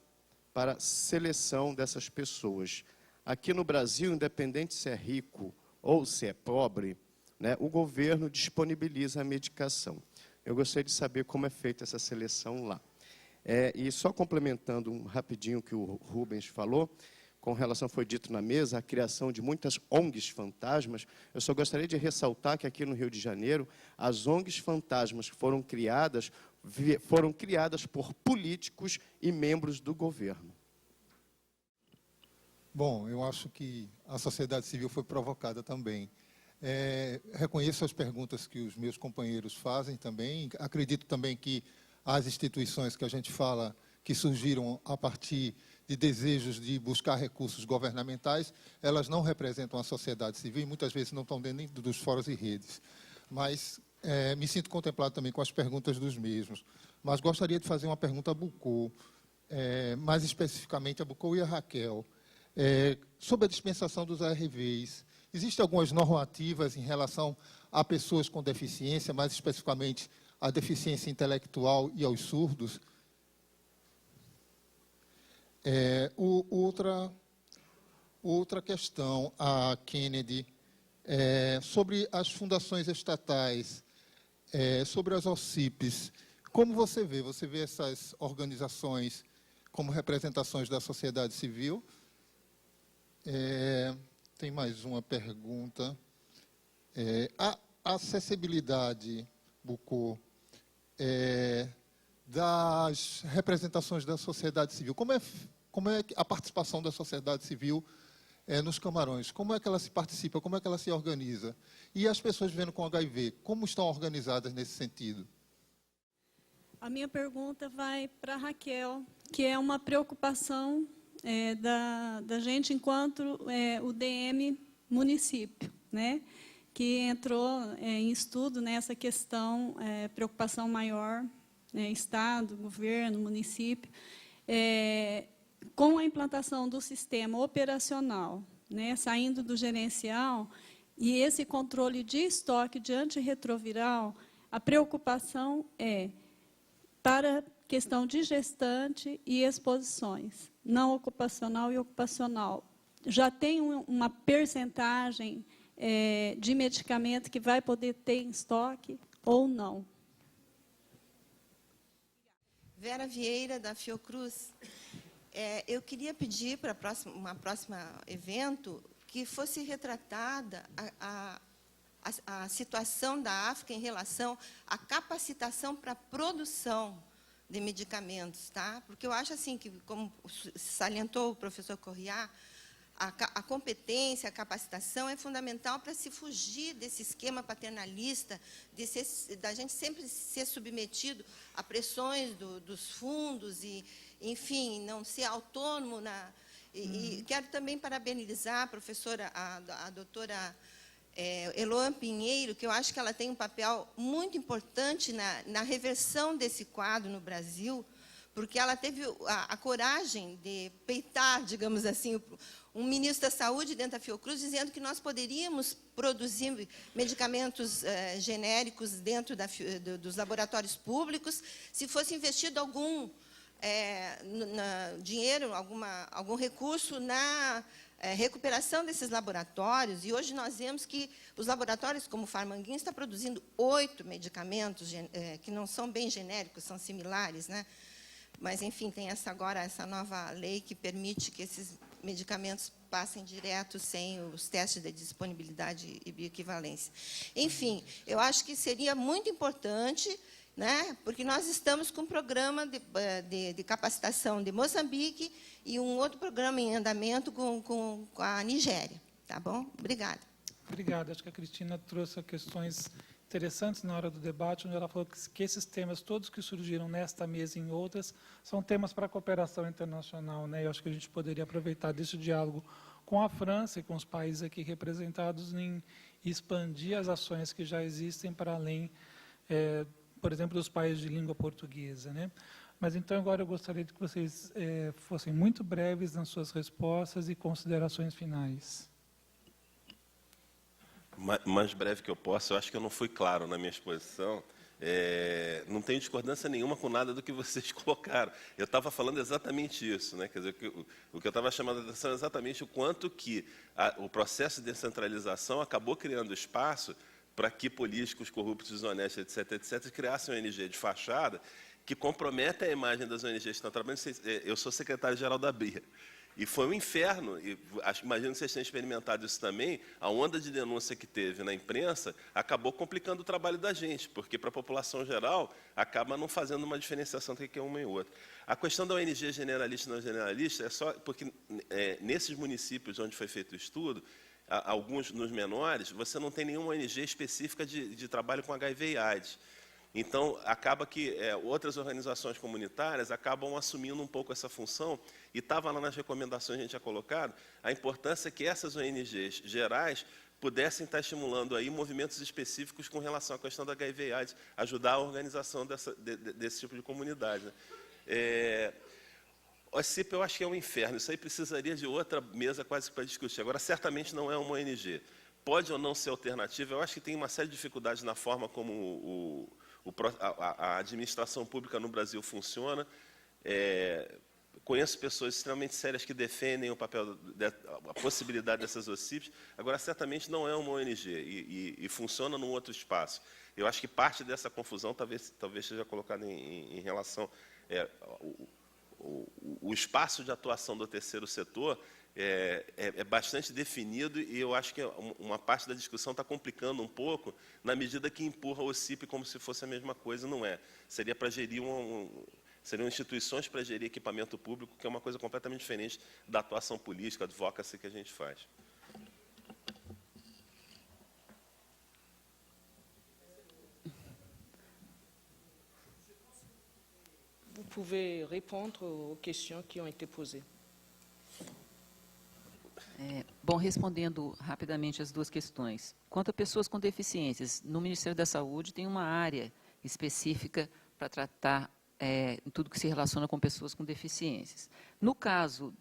para a seleção dessas pessoas? Aqui no Brasil, independente se é rico ou se é pobre, né, o governo disponibiliza a medicação. Eu gostaria de saber como é feita essa seleção lá. E só complementando rapidinho o que o Rubens falou, com relação, foi dito na mesa, a criação de muitas ONGs fantasmas, eu só gostaria de ressaltar que aqui no Rio de Janeiro, as ONGs fantasmas que foram criadas por políticos e membros do governo. Bom, eu acho que a sociedade civil foi provocada também. Reconheço as perguntas que os meus companheiros fazem também, acredito também que as instituições que a gente fala, que surgiram a partir de desejos de buscar recursos governamentais, elas não representam a sociedade civil e muitas vezes não estão dentro dos fóruns e redes. Mas me sinto contemplado também com as perguntas dos mesmos. Mas gostaria de fazer uma pergunta a Bucô, mais especificamente a Bucô e a Raquel, sobre a dispensação dos ARVs. Existem algumas normativas em relação a pessoas com deficiência, mais especificamente a deficiência intelectual e aos surdos? Outra questão, a Kennedy, sobre as fundações estatais, sobre as OCIPs. Como você vê? Você vê essas organizações como representações da sociedade civil? Tem mais uma pergunta. A acessibilidade, Bucô, das representações da sociedade civil. Como é a participação da sociedade civil nos Camarões? Como é que ela se participa? Como é que ela se organiza? E as pessoas vivendo com HIV, como estão organizadas nesse sentido? A minha pergunta vai para a Raquel, que é uma preocupação da gente enquanto o DM município, né? Que entrou em estudo nessa questão, preocupação maior, Estado, governo, município, com a implantação do sistema operacional, né, saindo do gerencial, e esse controle de estoque de antirretroviral, a preocupação para questão de gestante e exposições, não ocupacional e ocupacional. Já tem uma percentagem de medicamento que vai poder ter em estoque ou não? Vera Vieira, da Fiocruz. Eu queria pedir para uma próxima evento que fosse retratada a situação da África em relação à capacitação para a produção de medicamentos, tá? Porque eu acho assim que, como salientou o professor Correia, a competência, a capacitação é fundamental para se fugir desse esquema paternalista, da gente sempre ser submetido a pressões dos fundos e, enfim, não ser autônomo. E quero também parabenizar a professora, a doutora Eloan Pinheiro, que eu acho que ela tem um papel muito importante na reversão desse quadro no Brasil, porque ela teve a coragem de peitar, digamos assim, um ministro da Saúde dentro da Fiocruz, dizendo que nós poderíamos produzir medicamentos genéricos dentro dos laboratórios públicos, se fosse investido algum dinheiro, algum recurso na recuperação desses laboratórios. E hoje nós vemos que os laboratórios, como o Farmanguinhos, está produzindo 8 medicamentos que não são bem genéricos, são similares, né? Mas, enfim, tem agora essa nova lei que permite que esses medicamentos passem direto sem os testes de disponibilidade e bioequivalência. Enfim, eu acho que seria muito importante, né, porque nós estamos com um programa de capacitação de Moçambique e um outro programa em andamento com a Nigéria. Tá bom? Obrigada. Obrigado. Acho que a Cristina trouxe questões interessantes na hora do debate, onde ela falou que esses temas todos que surgiram nesta mesa e em outras são temas para a cooperação internacional, né? Eu acho que a gente poderia aproveitar desse diálogo com a França e com os países aqui representados em expandir as ações que já existem para além, por exemplo, dos países de língua portuguesa, né? Mas então agora eu gostaria de que vocês fossem muito breves nas suas respostas e considerações finais. Mais breve que eu posso, eu acho que eu não fui claro na minha exposição. Não tenho discordância nenhuma com nada do que vocês colocaram. Eu estava falando exatamente isso, né? Quer dizer, o que eu estava chamando a atenção é exatamente o quanto que o processo de descentralização acabou criando espaço para que políticos corruptos, desonestos, etc., criassem uma ONG de fachada que compromete a imagem das ONGs que estão trabalhando. Eu sou secretário-geral da BRIA. E foi um inferno, e imagino que vocês tenham experimentado isso também, a onda de denúncia que teve na imprensa acabou complicando o trabalho da gente, porque para a população geral acaba não fazendo uma diferenciação entre uma e outra. A questão da ONG generalista e não generalista é só porque nesses municípios onde foi feito o estudo, alguns nos menores, você não tem nenhuma ONG específica de trabalho com HIV e AIDS. Então, acaba que outras organizações comunitárias acabam assumindo um pouco essa função, e estava lá nas recomendações que a gente tinha colocado, a importância que essas ONGs gerais pudessem estar estimulando aí movimentos específicos com relação à questão da HIV e AIDS, ajudar a organização desse tipo de comunidade, né? O CIP eu acho que é um inferno, isso aí precisaria de outra mesa quase para discutir. Agora, certamente não é uma ONG. Pode ou não ser alternativa, eu acho que tem uma série de dificuldades na forma como a administração pública no Brasil funciona. Conheço pessoas extremamente sérias que defendem o papel, a possibilidade dessas OCIPs. Agora, certamente não é uma ONG e funciona num outro espaço. Eu acho que parte dessa confusão talvez seja colocada em relação o espaço de atuação do terceiro setor é bastante definido, e eu acho que uma parte da discussão está complicando um pouco, na medida que empurra o OCIP como se fosse a mesma coisa, não é. Seria para gerir seriam instituições para gerir equipamento público, que é uma coisa completamente diferente da atuação política, advocacy que a gente faz. Vous pouvez répondre aux questions qui ont été posées. Bom, respondendo rapidamente as duas questões. Quanto a pessoas com deficiências, no Ministério da Saúde tem uma área específica para tratar tudo que se relaciona com pessoas com deficiências. No caso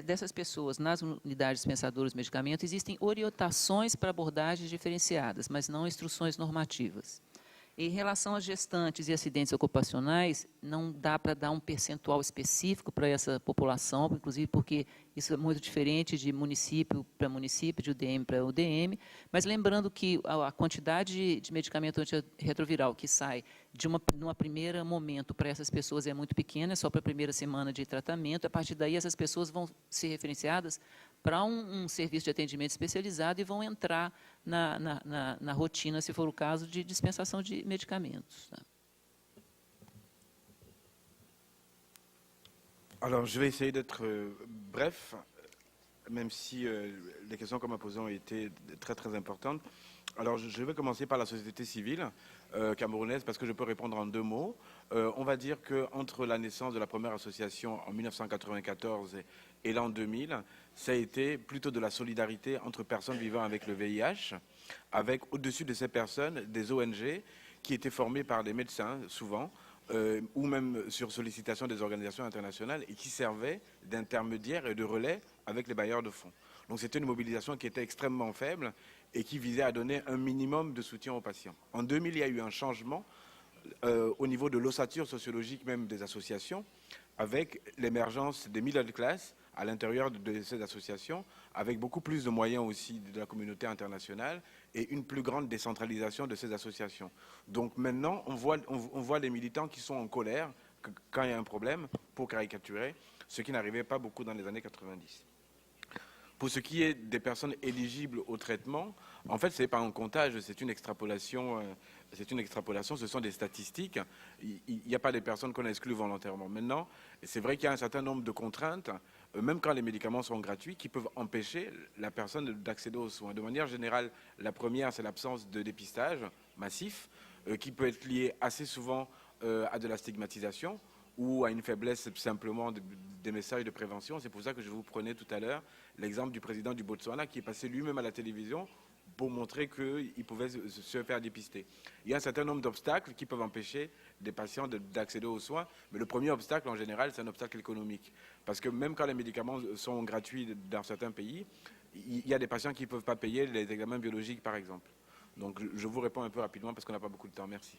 dessas pessoas nas unidades dispensadoras de medicamentos, existem orientações para abordagens diferenciadas, mas não instruções normativas. Em relação às gestantes e acidentes ocupacionais, não dá para dar um percentual específico para essa população, inclusive porque isso é muito diferente de município para município, de UDM para UDM, mas lembrando que a quantidade de medicamento antirretroviral que sai numa primeira momento para essas pessoas é muito pequena, é só para a primeira semana de tratamento. A partir daí, essas pessoas vão ser referenciadas para um serviço de atendimento especializado e vão entrar na rotina, se for o caso, de dispensação de medicamentos. Alors, je vais essayer d'être bref, même si les questions qu'on m'a posées ont été très, très importantes. Alors, je vais commencer par la société civile camerounaise, parce que je peux répondre en deux mots. On va dire qu'entre la naissance de la première association en 1994 et l'an 2000, ça a été plutôt de la solidarité entre personnes vivant avec le VIH, avec au-dessus de ces personnes des ONG qui étaient formées par des médecins, souvent, ou même sur sollicitation des organisations internationales, et qui servaient d'intermédiaires et de relais avec les bailleurs de fonds. Donc c'était une mobilisation qui était extrêmement faible et qui visait à donner un minimum de soutien aux patients. En 2000, il y a eu un changement au niveau de l'ossature sociologique même des associations, avec l'émergence des middle class à l'intérieur de ces associations, avec beaucoup plus de moyens aussi de la communauté internationale et une plus grande décentralisation de ces associations. Donc maintenant, on voit les militants qui sont en colère quand il y a un problème, pour caricaturer, ce qui n'arrivait pas beaucoup dans les années 90. Pour ce qui est des personnes éligibles au traitement, en fait, ce n'est pas un comptage, c'est une extrapolation, ce sont des statistiques. Il n'y a pas des personnes qu'on exclut volontairement. Maintenant, c'est vrai qu'il y a un certain nombre de contraintes, même quand les médicaments sont gratuits, qui peuvent empêcher la personne d'accéder aux soins. De manière générale, la première, c'est l'absence de dépistage massif, qui peut être lié assez souvent à de la stigmatisation, ou à une faiblesse simplement des messages de prévention. C'est pour ça que je vous prenais tout à l'heure l'exemple du président du Botswana qui est passé lui-même à la télévision pour montrer qu'il pouvait se faire dépister. Il y a un certain nombre d'obstacles qui peuvent empêcher des patients d'accéder aux soins, mais le premier obstacle en général, c'est un obstacle économique. Parce que même quand les médicaments sont gratuits dans certains pays, il y a des patients qui ne peuvent pas payer les examens biologiques par exemple. Donc je vous réponds un peu rapidement parce qu'on n'a pas beaucoup de temps. Merci.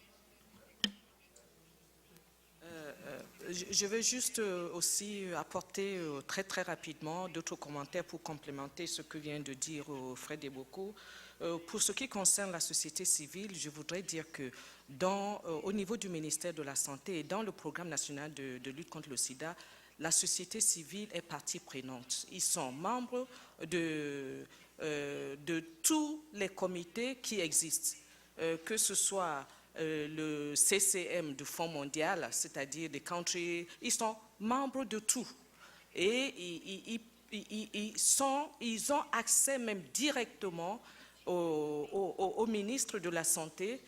Je veux juste aussi apporter très très rapidement d'autres commentaires pour complémenter ce que vient de dire Fred Eboko. Pour ce qui concerne la société civile, je voudrais dire que au niveau du ministère de la Santé et dans le programme national de lutte contre le sida, la société civile est partie prenante. Ils sont membres de tous les comités qui existent, que ce soit le CCM du Fonds mondial, c'est-à-dire des countries, ils sont membres de tout. Et ils ont accès même directement au ministre de la Santé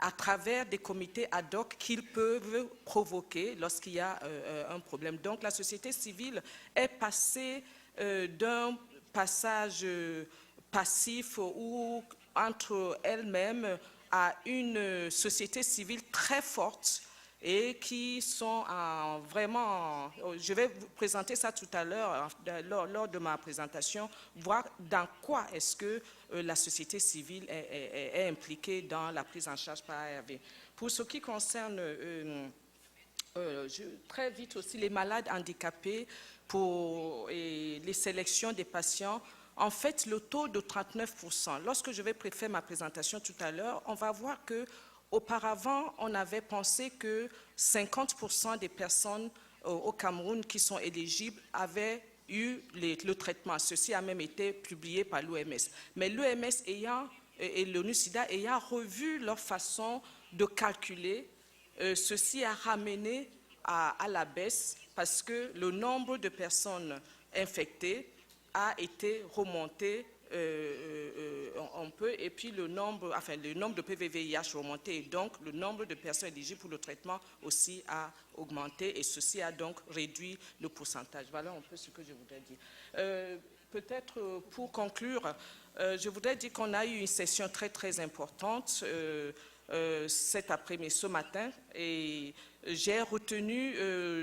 à travers des comités ad hoc qu'ils peuvent provoquer lorsqu'il y a un problème. Donc la société civile est passée d'un passage passif ou entre elles-mêmes à une société civile très forte et qui sont vraiment, je vais vous présenter ça tout à l'heure, lors de ma présentation, voir dans quoi est-ce que la société civile est impliquée dans la prise en charge par ARV. Pour ce qui concerne très vite aussi les malades handicapés et les sélections des patients, en fait, le taux de 39%, lorsque je vais faire ma présentation tout à l'heure, on va voir que auparavant, on avait pensé que 50% des personnes au Cameroun qui sont éligibles avaient eu le traitement. Ceci a même été publié par l'OMS. Mais l'OMS et l'ONU-SIDA ayant revu leur façon de calculer, ceci a ramené à la baisse parce que le nombre de personnes infectées a été remonté un peu, et puis le nombre de PVVIH remonté, et donc le nombre de personnes éligibles pour le traitement aussi a augmenté, et ceci a donc réduit le pourcentage. Voilà un peu ce que je voudrais dire. Peut-être pour conclure, je voudrais dire qu'on a eu une session très importante cet après-midi, ce matin, et j'ai retenu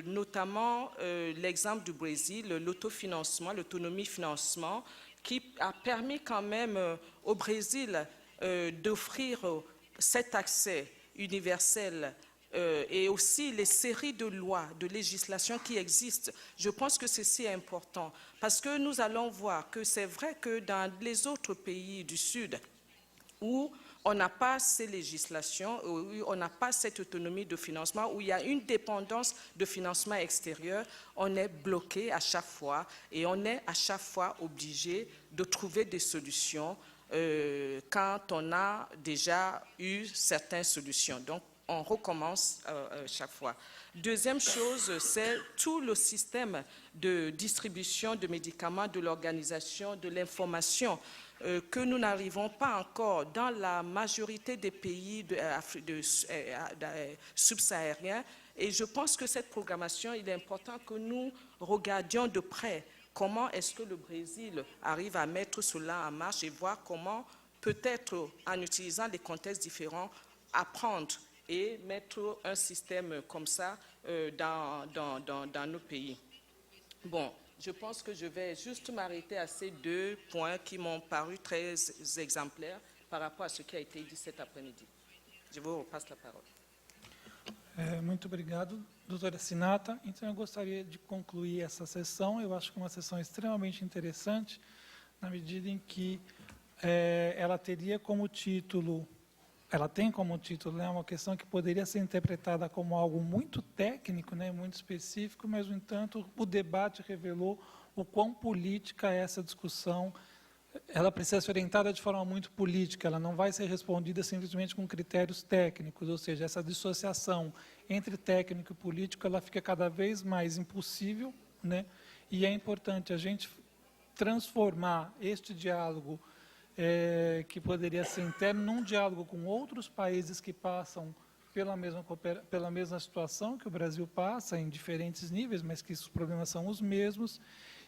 notamment l'exemple du Brésil, l'autofinancement, l'autonomie financement, qui a permis quand même au Brésil d'offrir cet accès universel et aussi les séries de lois, de législation qui existent. Je pense que ceci est important parce que nous allons voir que c'est vrai que dans les autres pays du Sud où on n'a pas ces législations, où on n'a pas cette autonomie de financement, où il y a une dépendance de financement extérieur, on est bloqué à chaque fois et on est à chaque fois obligé de trouver des solutions quand on a déjà eu certaines solutions. Donc, on recommence chaque fois. Deuxième chose, c'est tout le système de distribution de médicaments, de l'organisation, de l'information que nous n'arrivons pas encore dans la majorité des pays subsahariens. Et je pense que cette programmation, il est important que nous regardions de près comment est-ce que le Brésil arrive à mettre cela en marche et voir comment, peut-être en utilisant des contextes différents, apprendre et mettre un système comme ça dans nos pays. Bon, je pense que je vais juste m'arrêter à ces deux points qui m'ont paru très exemplaires par rapport à ce qui a été dit cet après-midi. Je vous repasse la parole. Muito obrigado, doutora Sinata. Então, eu gostaria de concluir essa sessão. Eu acho que é uma sessão extremamente interessante, na medida em que ela teria como título, ela tem como título, né, uma questão que poderia ser interpretada como algo muito técnico, né, muito específico, mas, no entanto, o debate revelou o quão política é essa discussão. Ela precisa ser orientada de forma muito política, ela não vai ser respondida simplesmente com critérios técnicos, ou seja, essa dissociação entre técnico e político, ela fica cada vez mais impossível, né, e é importante a gente transformar este diálogo que poderia ser interno, num diálogo com outros países que passam pela mesma situação que o Brasil passa, em diferentes níveis, mas que os problemas são os mesmos,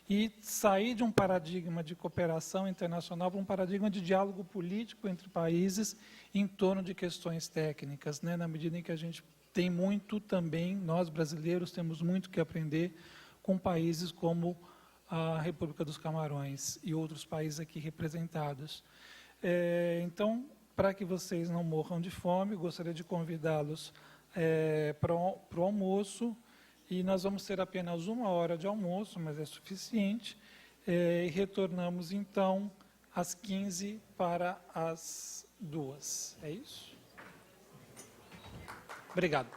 e sair de um paradigma de cooperação internacional para um paradigma de diálogo político entre países em torno de questões técnicas, né? Na medida em que a gente tem muito também, nós brasileiros temos muito que aprender com países como a República dos Camarões e outros países aqui representados. Então, para que vocês não morram de fome, gostaria de convidá-los para o almoço, e nós vamos ter apenas 1 hora de almoço, mas é suficiente, e retornamos, então, às 15 para as 2. É isso? Obrigado.